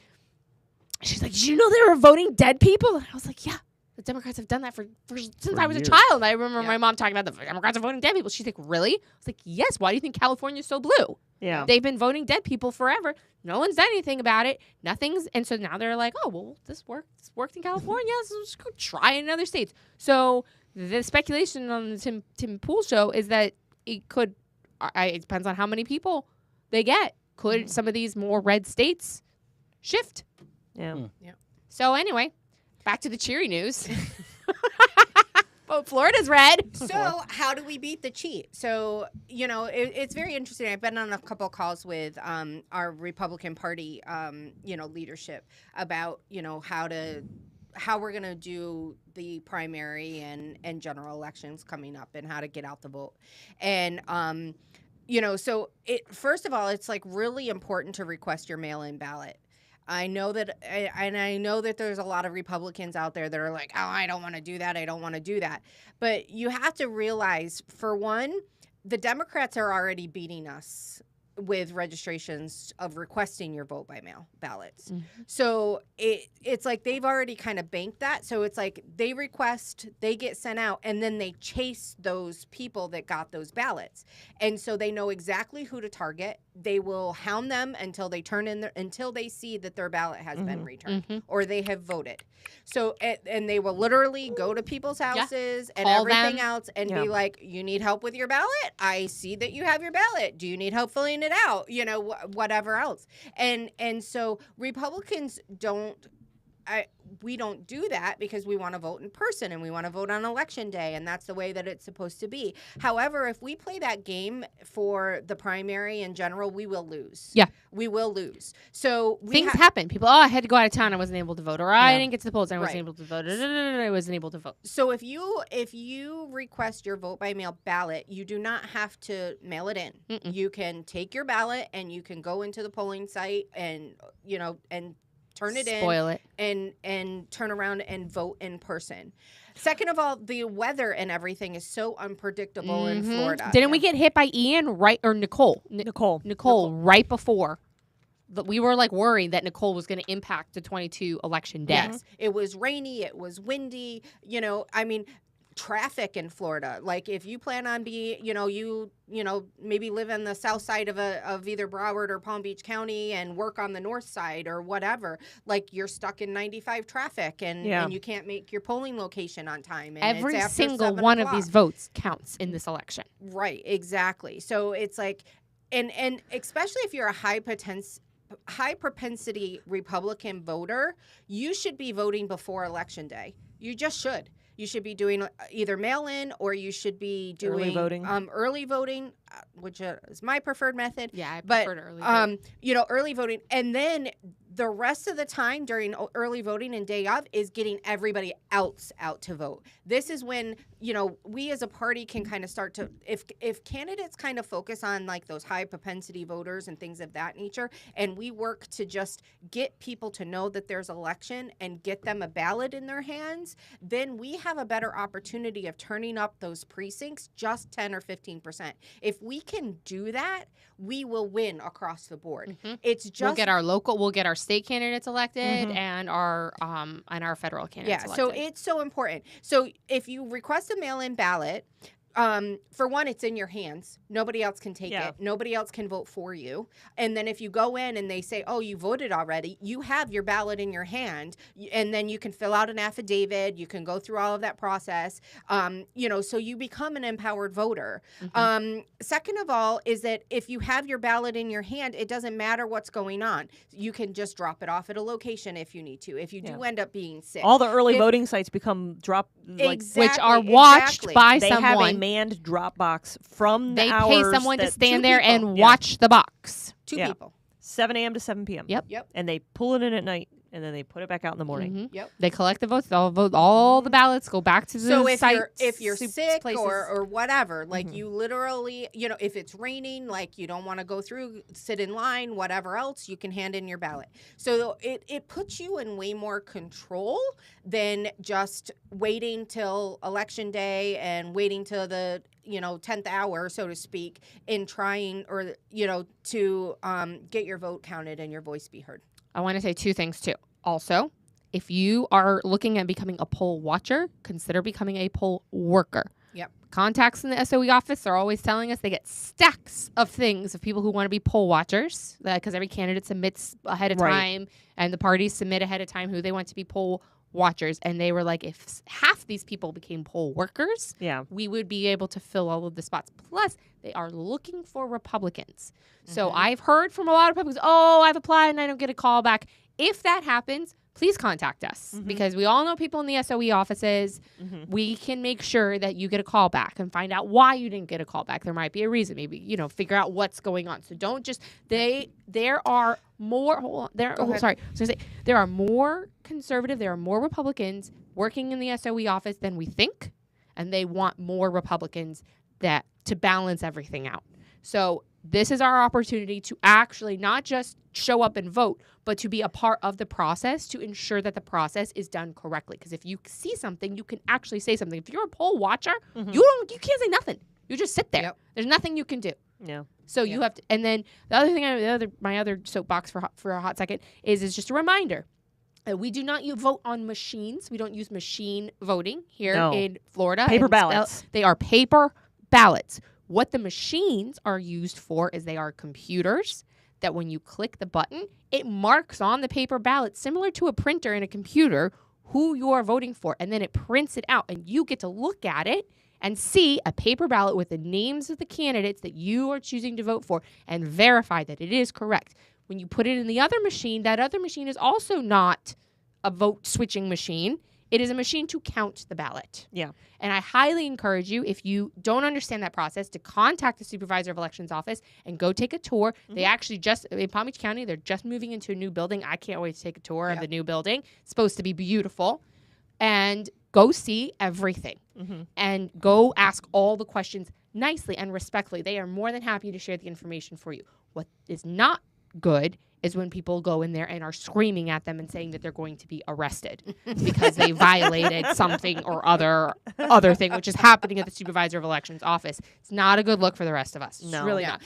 did you know they were voting dead people? And I was like, yeah. The Democrats have done that since I was years. A child. I remember my mom talking about the Democrats are voting dead people. She's like, really? I was like, yes. Why do you think California's so blue? Yeah. They've been voting dead people forever. No one's done anything about it. Nothing's. And so now they're like, oh, well, this worked. This worked in California. So let's go try it in other states. So the speculation on the Tim Pool show is that it could, it depends on how many people they get. Could some of these more red states shift? Yeah. Yeah. So anyway. Back to the cheery news. But Florida's red. So how do we beat the cheat? So, you know, it's very interesting. I've been on a couple calls with our Republican Party, leadership about, how we're going to do the primary and general elections coming up and how to get out the vote. And, so first of all, it's like really important to request your mail-in ballot. I know that there's a lot of Republicans out there that are like, oh, I don't want to do that. I don't want to do that. But you have to realize, for one, the Democrats are already beating us with registrations of requesting your vote by mail ballots. Mm-hmm. So it's like they've already kind of banked that. So it's like they request, they get sent out, and then they chase those people that got those ballots. And so they know exactly who to target. They will hound them until they until they see that their ballot has been returned or they have voted. So and they will literally go to people's houses and call everything them. else and be like, you need help with your ballot? I see that you have your ballot. Do you need help filling it out? Whatever else. And so Republicans we don't do that because we want to vote in person and we want to vote on election day, and that's the way that it's supposed to be. However, if we play that game for the primary in general, we will lose. Yeah. We will lose. So things happen. People, I had to go out of town. I wasn't able to vote, or I didn't get to the polls. I wasn't able to vote. I wasn't able to vote. So if you request your vote by mail ballot, you do not have to mail it in. Mm-mm. You can take your ballot and you can go into the polling site and turn it Spoil it. and turn around and vote in person. Second of all, the weather and everything is so unpredictable in Florida. Didn't we get hit by Ian or Nicole? Nicole right before. We were like worried that Nicole was going to impact the 22 election day. Yes. It was rainy. It was windy. Traffic in Florida. Like if you plan on being, maybe live on the south side of either Broward or Palm Beach County and work on the north side or whatever, like you're stuck in 95 traffic and you can't make your polling location on time. And every single one of these votes counts in this election. Right, exactly. So it's like, and especially if you're a high propensity Republican voter, you should be voting before Election Day. You just should. You should be doing either mail-in or you should be doing early voting, which is my preferred method. Yeah, I prefer early voting. Early voting. And then the rest of the time during early voting and day of is getting everybody else out to vote. This is when, we as a party can kind of start to, if candidates kind of focus on like those high propensity voters and things of that nature, and we work to just get people to know that there's election and get them a ballot in their hands, then we have a better opportunity of turning up those precincts just 10 or 15%. If we can do that, we will win across the board. Mm-hmm. It's just we'll get our state candidates elected and our federal candidates elected. So it's so important. So if you request a mail-in ballot, for one, it's in your hands. Nobody else can take Yeah. it. Nobody else can vote for you. And then if you go in and they say, oh, you voted already, you have your ballot in your hand. And then you can fill out an affidavit. You can go through all of that process. So you become an empowered voter. Second of all, is that if you have your ballot in your hand, it doesn't matter what's going on. You can just drop it off at a location if you need to, if you do end up being sick. All the early voting sites become which are watched by they someone. have a manned drop box from They the pay hours someone to that- stand two there people. and watch the box. Two Yeah. people. 7 a.m. to 7 p.m. Yep. And they pull it in at night, and then they put it back out in the morning. Mhm. Yep. They collect the votes. They'll vote all the ballots. Go back to the So sites. if you're sick places. or whatever, like you literally, if it's raining, like you don't want to go through, sit in line, whatever else, you can hand in your ballot. So it puts you in way more control than just waiting till election day and waiting till the 10th hour, so to speak, in trying to get your vote counted and your voice be heard. I want to say two things too. Also, if you are looking at becoming a poll watcher, consider becoming a poll worker. Yep. Contacts in the SOE office are always telling us they get stacks of things of people who want to be poll watchers, because every candidate submits ahead of time and the parties submit ahead of time who they want to be poll watchers. And they were like, if half these people became poll workers, we would be able to fill all of the spots. Plus, they are looking for Republicans. So I've heard from a lot of Republicans, I've applied and I don't get a call back. If that happens, please contact us because we all know people in the SOE offices. We can make sure that you get a call back and find out why you didn't get a call back. There might be a reason. Maybe, figure out what's going on. So don't just, there are more, hold on, there are more conservative, there are more Republicans working in the SOE office than we think. And they want more Republicans to balance everything out. So this is our opportunity to actually not just show up and vote, but to be a part of the process to ensure that the process is done correctly. Because if you see something, you can actually say something. If you're a poll watcher, you can't say nothing. You just sit there. Yep. There's nothing you can do. Yeah. So you have to. And then the other thing, my other soapbox for a hot second is just a reminder. We do not vote on machines. We don't use machine voting here in Florida. Paper ballots. They are paper ballots. What the machines are used for is they are computers that when you click the button, it marks on the paper ballot, similar to a printer in a computer, who you are voting for. And then it prints it out. And you get to look at it and see a paper ballot with the names of the candidates that you are choosing to vote for and verify that it is correct. When you put it in the other machine, that other machine is also not a vote switching machine. It is a machine to count the ballot. Yeah. And I highly encourage you, if you don't understand that process, to contact the Supervisor of Elections office and go take a tour. They actually in Palm Beach County, they're just moving into a new building. I can't wait to take a tour of the new building. It's supposed to be beautiful. And go see everything. And go ask all the questions nicely and respectfully. They are more than happy to share the information for you. What is not good is when people go in there and are screaming at them and saying that they're going to be arrested because they violated something or other thing, which is happening at the Supervisor of Elections office. It's not a good look for the rest of us. It's really not.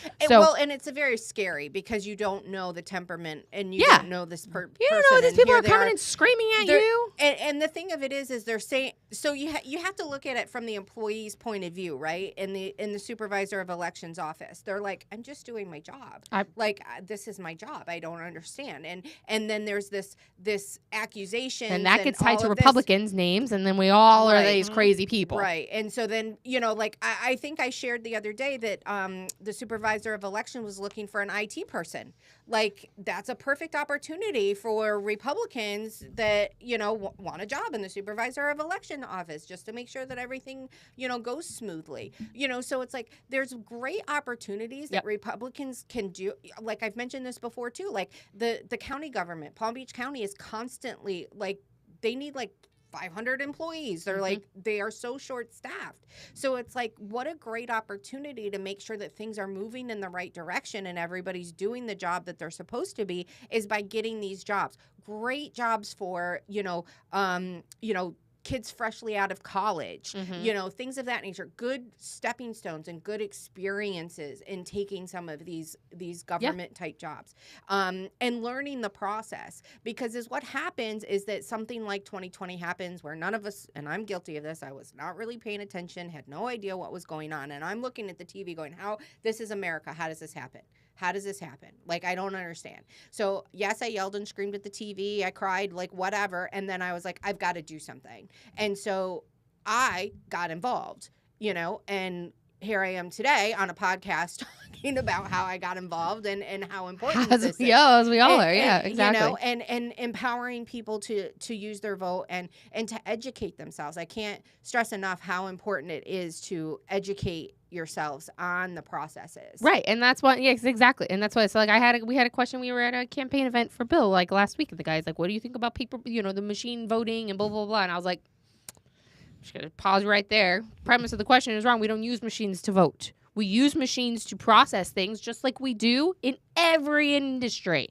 And it's very scary because you don't know the temperament and you don't know this person. You don't know these people are coming and screaming at you. And the thing of it is they're saying, so you have to look at it from the employee's point of view, right? In the Supervisor of Elections office, they're like, I'm just doing my job. This is my job. I don't understand. And then there's this accusation. And that gets tied to Republicans' names, and then we all are these crazy people. Right. And so then, I think I shared the other day that the Supervisor of Election was looking for an IT person. Like, that's a perfect opportunity for Republicans that, want a job in the Supervisor of Election office just to make sure that everything, goes smoothly. So it's like there's great opportunities that Republicans can do. Like I've mentioned this before too. Like the county government, Palm Beach County is constantly they need 500 employees. They're they are so short-staffed. So it's what a great opportunity to make sure that things are moving in the right direction and everybody's doing the job that they're supposed to be is by getting these jobs. Great jobs for, kids freshly out of college, you know, things of that nature, good stepping stones and good experiences in taking some of these government type jobs, and learning the process. Because is what happens is that something like 2020 happens where none of us, and I'm guilty of this, I was not really paying attention, had no idea what was going on. And I'm looking at the TV going, how, this is America. How does this happen? How does this happen? Like, I don't understand. So, yes, I yelled and screamed at the TV. I cried, like, whatever. And then I was like, I've got to do something. And so I got involved, you know, and here I am today on a podcast talking about how I got involved and how important this is. Yeah, as we all are. Yeah, exactly. You know, and empowering people to use their vote and to educate themselves. I can't stress enough how important it is to educate yourselves on the processes. Right. And that's what, yes, exactly. And that's why it's like we had a question. We were at a campaign event for Bill like last week. And the guy's like, what do you think about paper, you know, the machine voting and blah, blah, blah. And I was like, I'm just going to pause right there. Premise of the question is wrong. We don't use machines to vote. We use machines to process things just like we do in every industry.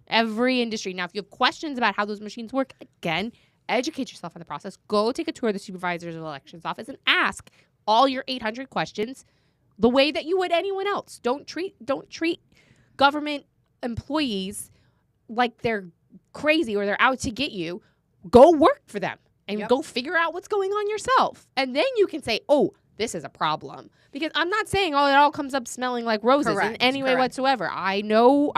Every industry. Now, if you have questions about how those machines work, again, educate yourself on the process. Go take a tour of the supervisor's elections office and ask all your 800 questions the way that you would anyone else. Don't treat government employees like they're crazy or they're out to get you. Go work for them and go figure out what's going on yourself. And then you can say, oh, this is a problem. Because I'm not saying, oh, it all comes up smelling like roses in any way whatsoever. I know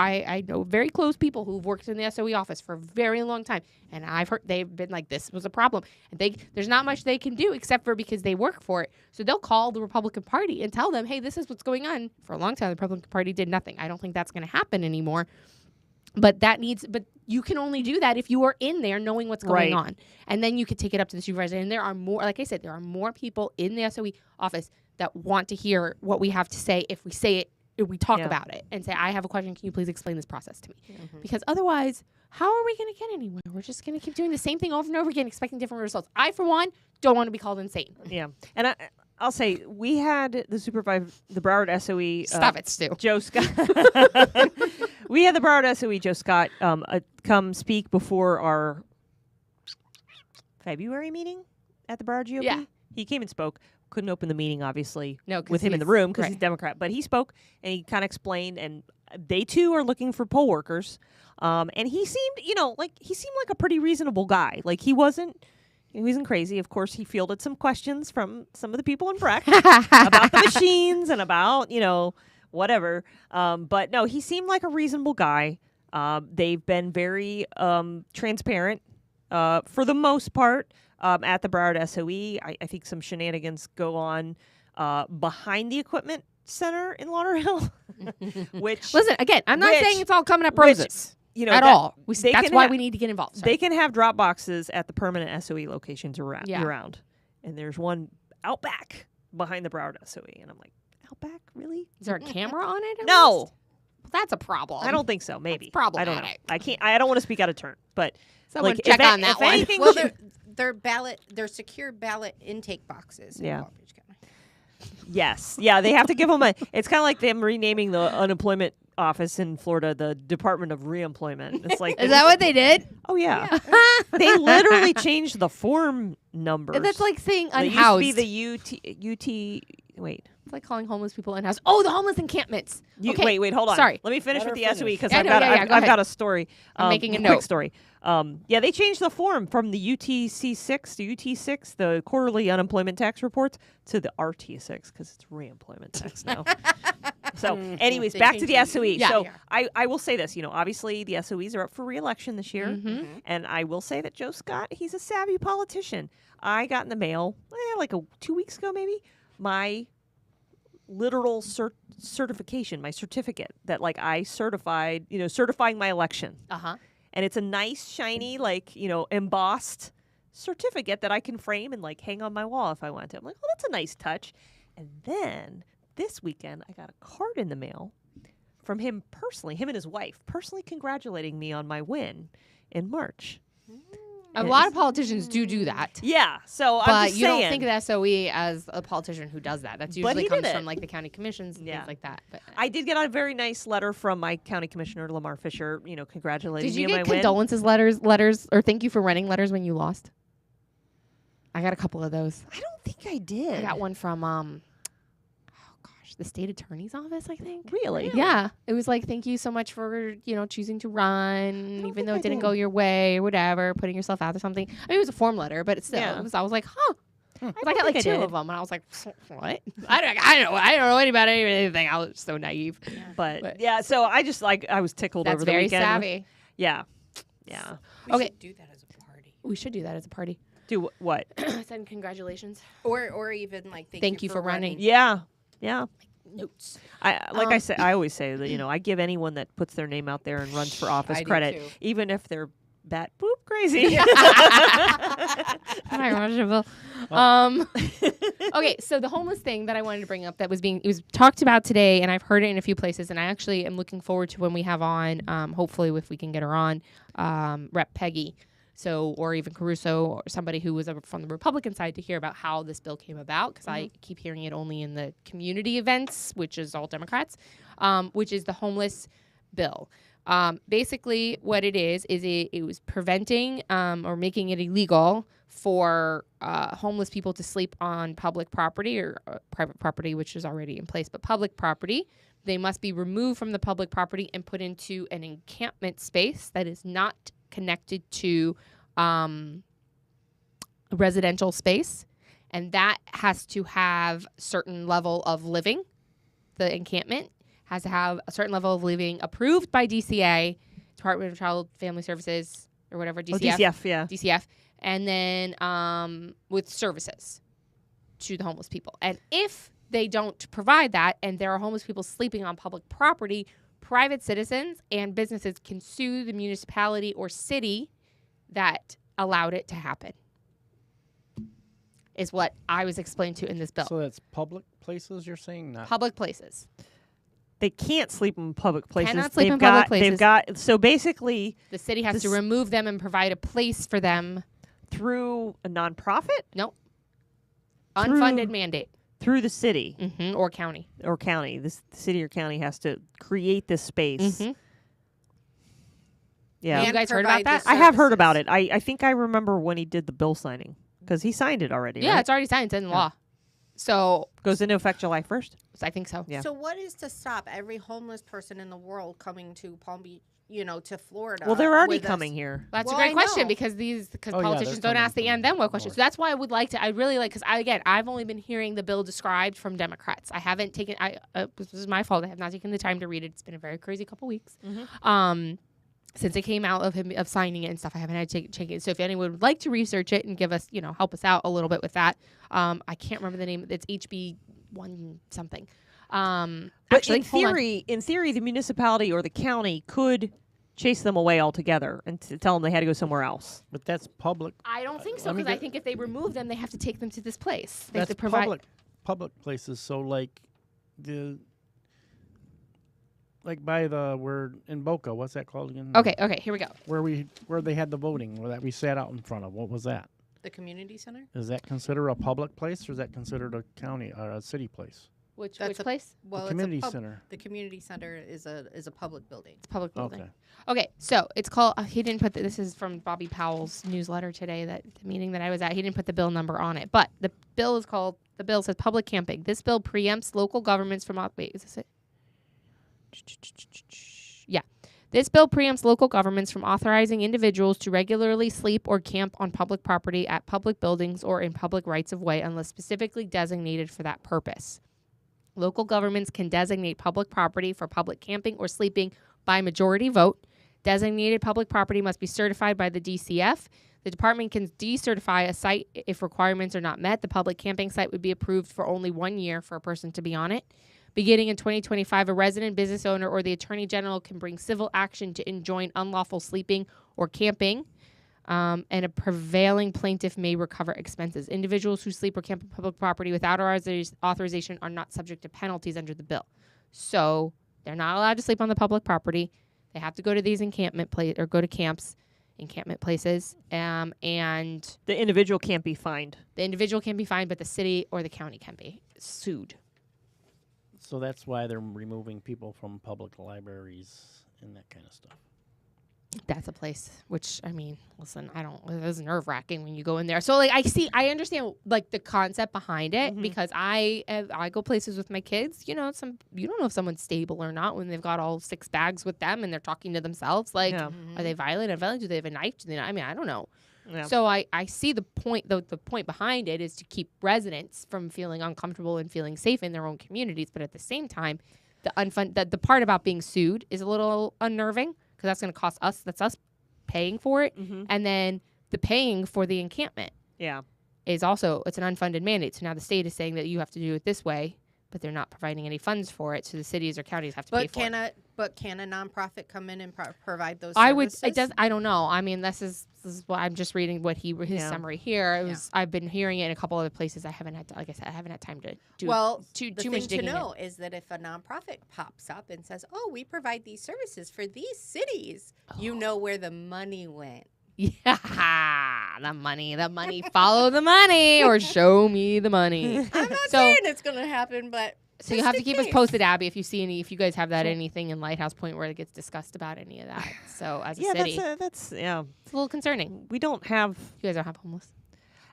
very close people who've worked in the SOE office for a very long time. And I've heard they've been like, this was a problem. And there's not much they can do except for because they work for it. So they'll call the Republican Party and tell them, hey, this is what's going on. For a long time, the Republican Party did nothing. I don't think that's going to happen anymore. But you can only do that if you are in there knowing what's going on. And then you could take it up to the supervisor. And there are more, like I said, there are more people in the SOE office that want to hear what we have to say if we say it, if we talk about it and say, I have a question. Can you please explain this process to me? Because otherwise, how are we going to get anywhere? We're just going to keep doing the same thing over and over again, expecting different results. I, for one, don't want to be called insane. Yeah. And I'll say, we had the Broward SOE. Stop it, Stu. Joe Scott. We had the Broward SOE, Joe Scott, come speak before our February meeting at the Broward GOP. Yeah. He came and spoke. Couldn't open the meeting, obviously, with him in the room because he's Democrat. But he spoke, and he kind of explained, and they, too, are looking for poll workers. And he seemed, like a pretty reasonable guy. Like, he wasn't crazy. Of course, he fielded some questions from some of the people in Breck about the machines and about, whatever. But no, he seemed like a reasonable guy. They've been very transparent for the most part at the Broward SOE. I think some shenanigans go on behind the equipment center in Lauderhill. Which, listen, again, I'm not saying it's all coming up roses. At all. That's why we need to get involved. Sorry. They can have drop boxes at the permanent SOE locations around. And there's one out back behind the Broward SOE. And I'm like, out back? Really? Is there a camera on it? No. Well, that's a problem. I don't think so. Maybe. That's problematic. I don't know. I don't want to speak out of turn. But someone check on that one. Anything, well, they're secure ballot intake boxes. Yeah. Yes. Yeah, they have to give them it's kind of like them renaming the unemployment office in Florida the Department of Reemployment. It's like, is that what they did? Oh yeah. They literally changed the form numbers. That's like saying unhoused. It used to be the wait. It's like calling homeless people unhoused. Oh, the homeless encampments. Okay. Wait, hold on. Sorry. Let me finish with the SOE because I've got a story. I'm making a quick note. Story. They changed the form from the UTC6 to UT6, the quarterly unemployment tax reports, to the RT6 because it's reemployment tax now. So, anyways, back to the SOE. Yeah. So, I will say this. Obviously, the SOEs are up for re-election this year. And I will say that Joe Scott, he's a savvy politician. I got in the mail, 2 weeks ago maybe, my literal certification, my certificate that I certified, certifying my election. And it's a nice, shiny, embossed certificate that I can frame and hang on my wall if I want to. I'm like, oh, that's a nice touch. And then this weekend, I got a card in the mail from him personally, him and his wife, personally congratulating me on my win in March. A lot of politicians do that. Yeah, so but I'm just you saying. don't think of the SOE as a politician who does that. That's usually comes from the county commissions and things like that. But I did get a very nice letter from my county commissioner, Lamar Fisher, congratulating me on my win. Did you get condolences letters or thank you for running letters when you lost? I got a couple of those. I don't think I did. I got one from the state attorney's office, I think. Really? Yeah. It was like, thank you so much for, choosing to run, even think though I it didn't did. go your way or whatever, putting yourself out or something. I mean, it was a form letter, but it's still, Yeah. I was like, huh. I got think like I 2 did. of them, and I was like, what? I don't know anything. I was so naive. But yeah, so I just I was tickled That's over the very weekend. savvy. Yeah. Yeah. We Okay. should do that as a party. We should do that as a party. Do what? Send congratulations. Or even like Thank you for running. Yeah. Yeah. Notes. I say, I always say that, I give anyone that puts their name out there and runs for office I do credit, too. even if they're bat boop crazy. Okay, so the homeless thing that I wanted to bring up that it was talked about today, and I've heard it in a few places, and I actually am looking forward to when we have on, hopefully if we can get her on, Rep. Peggy, or even Caruso, or somebody who was from the Republican side, to hear about how this bill came about, because I keep hearing it only in the community events, which is all Democrats, which is the homeless bill. Basically, what it is it was preventing or making it illegal for homeless people to sleep on public property or private property, which is already in place, but public property. They must be removed from the public property and put into an encampment space that is not connected to a residential space, and that has to have certain level of living. The encampment has to have a certain level of living approved by DCA, Department of Child Family Services, or whatever, DCF. DCF, yeah. DCF, and then with services to the homeless people. And if they don't provide that, and there are homeless people sleeping on public property, private citizens and businesses can sue the municipality or city that allowed it to happen, is what I was explained to in this bill. So that's public places you're saying? Not Public places. They can't sleep in public places. Cannot sleep in public places. They've got, so basically, The city has to remove them and provide a place for them. through a nonprofit, Nope. Through- Unfunded mandate. through the city Or county. or county. The city or county has to create this space. Mhm. Yeah. You guys heard about provide that? the I have heard about services. it. I think I remember when he did the bill signing, because he signed it already. Yeah, right? it's already signed. It's in law. So Goes into effect July 1st. I think so. Yeah. So what is to stop every homeless person in the world coming to Palm Beach, to Florida? Well, they're already with us? coming here. That's Well, a great I question know. because Oh, yeah, politicians they're don't ask the coming and then from what questions. north. So that's why I would like to. I really like because I've only been hearing the bill described from Democrats. I haven't taken. This is my fault. I have not taken the time to read it. It's been a very crazy couple weeks. Since it came out of signing it and stuff, I haven't had to check it. So if anyone would like to research it and give us, help us out a little bit with that, I can't remember the name. It's HB 1 something. But Actually, in theory, the municipality or the county could chase them away altogether and tell them they had to go somewhere else. But that's public. I don't think so Let me because I get- think if they remove them, they have to take them to this place. They have That's to provide. public places. So like by we're in Boca. What's that called again? Okay, here we go. Where they had the voting, where that we sat out in front of. What was that? The community center. Is that considered a public place, or is that considered a county or a city place? Which That's a- place? Well, the it's community a pub- center. The community center is a public building. It's a public building. Okay. Okay, so it's called. He didn't put this is from Bobby Powell's newsletter today. That the meeting that I was at, he didn't put the bill number on it, but the bill is called. The bill says public camping. This bill preempts local governments from. Wait, is this it? Yeah. This bill preempts local governments from authorizing individuals to regularly sleep or camp on public property at public buildings or in public rights of way unless specifically designated for that purpose. Local governments can designate public property for public camping or sleeping by majority vote. Designated public property must be certified by the DCF. The department can decertify a site if requirements are not met. The public camping site would be approved for only 1 year for a person to be on it. Beginning in 2025, a resident, business owner, or the Attorney General can bring civil action to enjoin unlawful sleeping or camping, and a prevailing plaintiff may recover expenses. Individuals who sleep or camp on public property without authorization are not subject to penalties under the bill. So they're not allowed to sleep on the public property. They have to go to these encampment or go to camps, encampment places, and The individual can't be fined. the individual can be fined, but the city or the county can be sued. So that's why they're removing people from public libraries and that kind of stuff. That's a place which, I mean, listen, it was nerve wracking when you go in there. So like, I understand like the concept behind it because I go places with my kids, you know, you don't know if someone's stable or not when they've got all 6 bags with them and they're talking to themselves. Like, are they violent? Do they have a knife? Do they not? I mean, I don't know. Yeah. So I see the point, the point behind it is to keep residents from feeling uncomfortable and feeling safe in their own communities. But at the same time, the part about being sued is a little unnerving. Because that's going to cost us. That's us paying for it. And then the paying for the encampment is also, it's an unfunded mandate. So now the state is saying that you have to do it this way, but they're not providing any funds for it. So the cities or counties have to pay for it. But can a nonprofit come in and provide those services? I don't know. I mean, this is what I'm just reading his summary here. It was, I've been hearing it in a couple other places. I haven't had, like I said, I haven't had time to do too much digging. To know is that if a nonprofit pops up and says, "Oh, we provide these services for these cities," you know where the money went. Yeah, the money, follow the money, or show me the money. I'm not saying it's going to happen, but. So you'll have to keep us posted, Abby, if you guys have anything in Lighthouse Point where it gets discussed about any of that. So as a city, that's it's a little concerning. We don't have. You guys don't have homeless.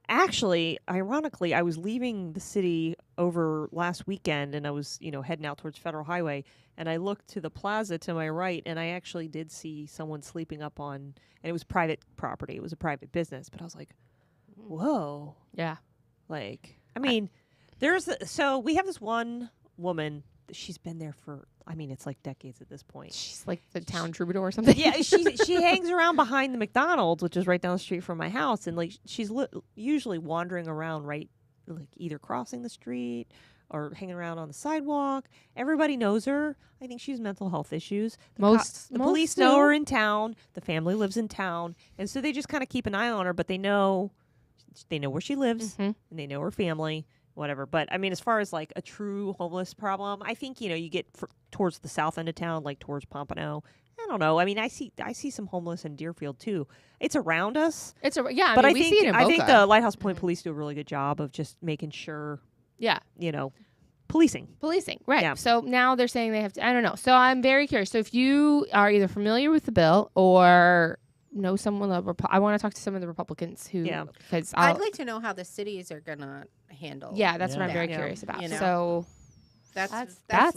Actually, ironically, I was leaving the city over last weekend, and I was heading out towards Federal Highway, and I looked to the plaza to my right, and I actually did see someone sleeping up on, and it was private property. It was a private business, but I was like, whoa, yeah, like I mean. So we have this one woman. She's been there for, it's like decades at this point. She's like the town troubadour or something. Yeah, she hangs around behind the McDonald's, which is right down the street from my house, and like she's usually wandering around, right, like either crossing the street or hanging around on the sidewalk. Everybody knows her. I think she has mental health issues. The police know her in town. The family lives in town, and so they just kind of keep an eye on her. But they know where she lives, and they know her family. Whatever. But I mean, as far as like a true homeless problem, I think, you get towards the south end of town, like towards Pompano. I don't know. I mean, I see some homeless in Deerfield too. It's around us. But we see it in Boca. I think the Lighthouse Point police do a really good job of just making sure. Yeah. Policing. Right. Yeah. So now they're saying they have to, I don't know. So I'm very curious. So if you are either familiar with the bill or know someone, I want to talk to some of the Republicans who, because I'd like to know how the cities are going to handle. Yeah, that's what I'm very curious about. So that's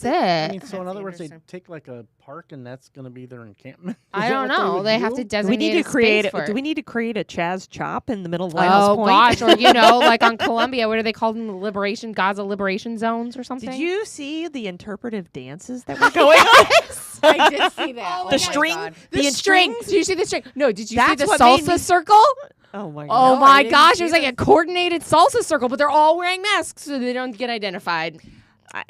it. I mean, so in other words, they take like a park and that's going to be their encampment. I don't know. They have to designate. Do we need to create a Chaz Chop in the middle of Lighthouse Point? Oh gosh, or like on Columbia, what do they call them? The Gaza liberation zones or something? Did you see the interpretive dances that were going on? I did see that. The string. The string. Did you see the string? No. Did you see the salsa circle? Oh my god. Oh my gosh! It was like a coordinated salsa circle, but they're all wearing masks so they don't get identified.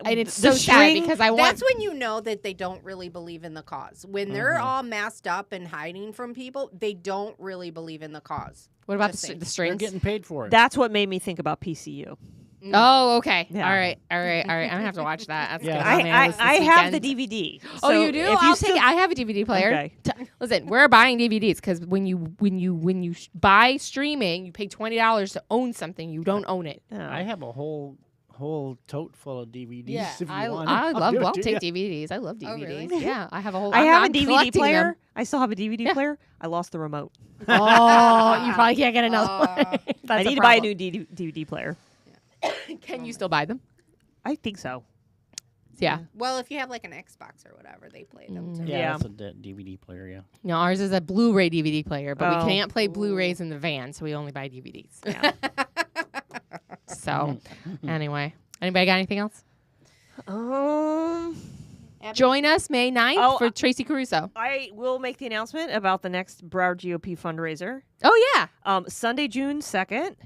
And it's so sad because that's when you know that they don't really believe in the cause. When they're all masked up and hiding from people, they don't really believe in the cause. What about the strings? They're getting paid for it. That's what made me think about PCU. Oh, okay. Yeah. All right. I'm gonna have to watch that. That's I have the DVD. So you do? I'll take it. I have a DVD player. Okay. Listen, we're buying DVDs because when you buy streaming, you pay $20 to own something. You don't own it. Oh. I have a whole tote full of DVDs. Yeah, if you I'll take DVDs. I love DVDs. Oh, really? Yeah, I have a whole. I have a DVD player. Them. I still have a DVD player. I lost the remote. Oh, you probably can't get another one. I need to buy a new DVD player. Can you still buy them? I think so. Yeah. Well, if you have like an Xbox or whatever, they play them too. Yeah, that's a DVD player, yeah. No, ours is a Blu-ray DVD player, but we can't play Blu-rays in the van, so we only buy DVDs. Yeah. So, anyway. Anybody got anything else? Join us May 9th for Tracy Caruso. I will make the announcement about the next Broward GOP fundraiser. Oh, yeah. Sunday, June 2nd.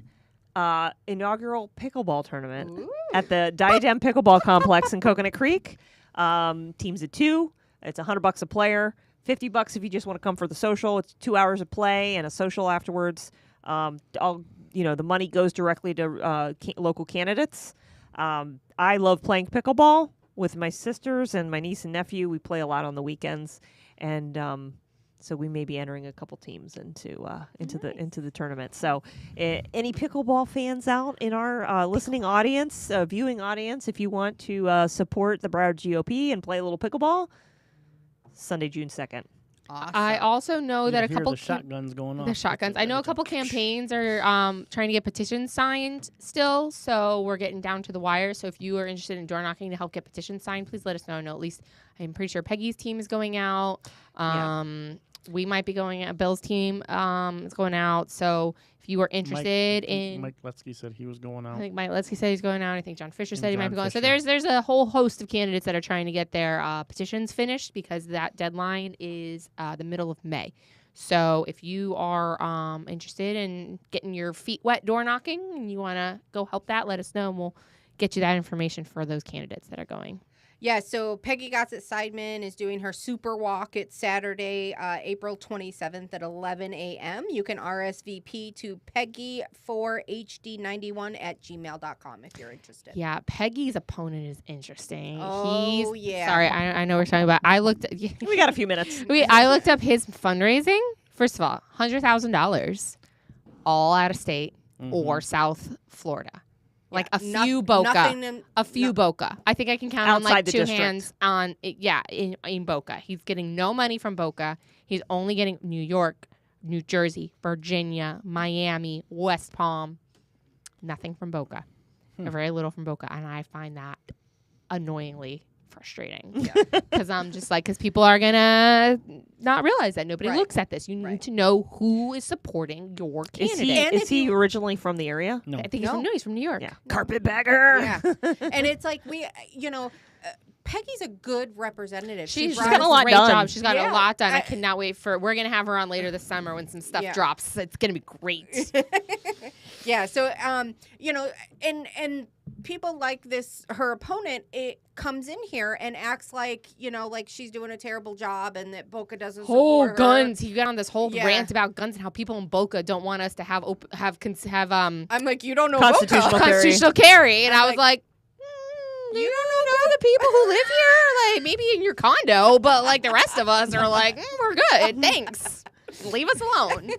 Inaugural pickleball tournament at the Diadem Pickleball Complex in Coconut Creek. Teams of 2. It's $100 a player. $50 if you just want to come for the social. It's 2 hours of play and a social afterwards. The money goes directly to local candidates. I love playing pickleball with my sisters and my niece and nephew. We play a lot on the weekends, and so we may be entering a couple teams into the tournament. So, any pickleball fans out in our listening audience, viewing audience, if you want to support the Broward GOP and play a little pickleball, Sunday, June 2nd. Awesome. I also know that a Hear couple the shotguns going off. the shotguns. I know a couple campaigns are trying to get petitions signed still, so we're getting down to the wire. So if you are interested in door knocking to help get petitions signed, please let us know. No, at least I'm pretty sure Peggy's team is going out. We might be going out. Bill's team is going out. So if you are interested in... Mike Letsky said he was going out. I think Mike Letsky said he's going out. I think John Fisher said he might be going. So Fisher. there's a whole host of candidates that are trying to get their petitions finished because that deadline is the middle of May. So if you are interested in getting your feet wet door knocking and you want to go help that, let us know and we'll get you that information for those candidates that are going. Yeah, so Peggy Gossett Seidman is doing her super walk. It's Saturday, April 27th at 11 a.m. You can RSVP to Peggy4HD91@gmail.com if you're interested. Yeah, Peggy's opponent is interesting. Oh, yeah. Sorry, I know we're talking about. We got a few minutes. I looked up his fundraising. First of all, $100,000, all out of state or South Florida. Like a few Boca. Boca. I think I can count Outside on like the two district. hands on it. Yeah, in Boca. He's getting no money from Boca. He's only getting New York, New Jersey, Virginia, Miami, West Palm. Nothing from Boca. Or very little from Boca. And I find that annoyingly frustrating. Because I'm just like, because people are going to not realize that. Nobody looks at this. You need to know who is supporting your candidate. Is he originally from the area? No. I think he's from New York. Yeah. Carpetbagger. Yeah. And it's like Peggy's a good representative. She's got a lot great done. job. She's got Yeah. a lot done. I cannot wait we're going to have her on later this summer when some stuff drops. It's going to be great. Yeah. So, and people like this, her opponent, it comes in here and acts like, like she's doing a terrible job and that Boca doesn't support her. Guns. He got on this whole rant about guns and how people in Boca don't want us to have I'm like, you don't know Constitutional Boca. carry. constitutional carry. And I'm I was like, you don't know the people who live here? Like, maybe in your condo, but like the rest of us are like, we're good. Thanks. Leave us alone.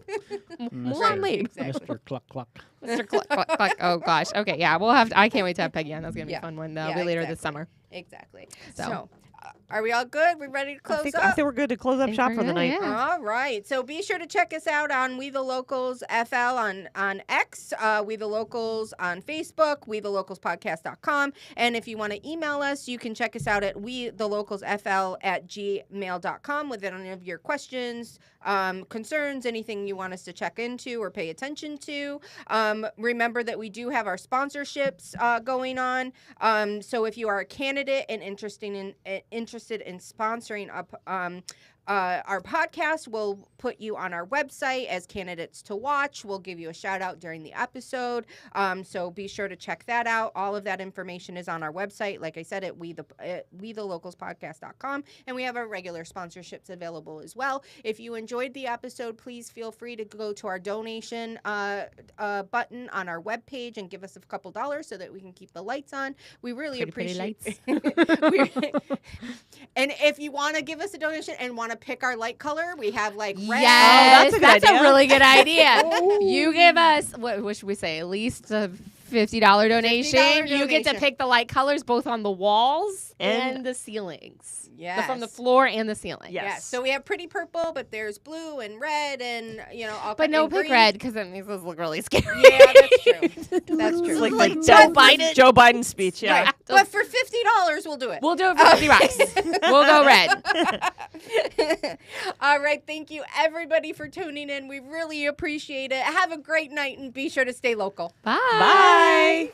Move on, leave. Mr. Cluck Cluck. Mr. Cluck, cluck, cluck. Oh, gosh. Okay, yeah. I can't wait to have Peggy on. That's going to be a fun one. That'll be later this summer. Exactly. So. So, are we all good? We ready to close I up? think we're good to close up shop for the night. Yeah. All right. So be sure to check us out on We the Locals FL on X, We the Locals on Facebook, WeTheLocalsPodcast.com. And if you want to email us, you can check us out at WeTheLocalsFL@gmail.com with any of your questions, concerns, anything you want us to check into or pay attention to. Remember that we do have our sponsorships going on. So if you are a candidate and interested in sponsoring up our podcast, we'll put you on our website as candidates to watch. We'll give you a shout out during the episode. So be sure to check that out. All of that information is on our website. Like I said, at WeTheLocalsPodcast.com. And we have our regular sponsorships available as well. If you enjoyed the episode, please feel free to go to our donation button on our webpage and give us a couple dollars so that we can keep the lights on. We really appreciate it. And if you want to give us a donation and want to pick our light color, we have like red. Yes, that's a really good idea. You give us, what should we say, at least a $50 donation. You get to pick the light colors both on the walls and the ceilings. Yes. From the floor and the ceiling. Yes. So we have pretty purple, but there's blue and red and, all But no, and pick green. red because it makes us look really scary. Yeah, that's true. That's true. Like Joe Biden's speech, yeah. Right. But for $50, we'll do it. We'll do it for $50. We'll go red. All right. Thank you, everybody, for tuning in. We really appreciate it. Have a great night and be sure to stay local. Bye. Bye.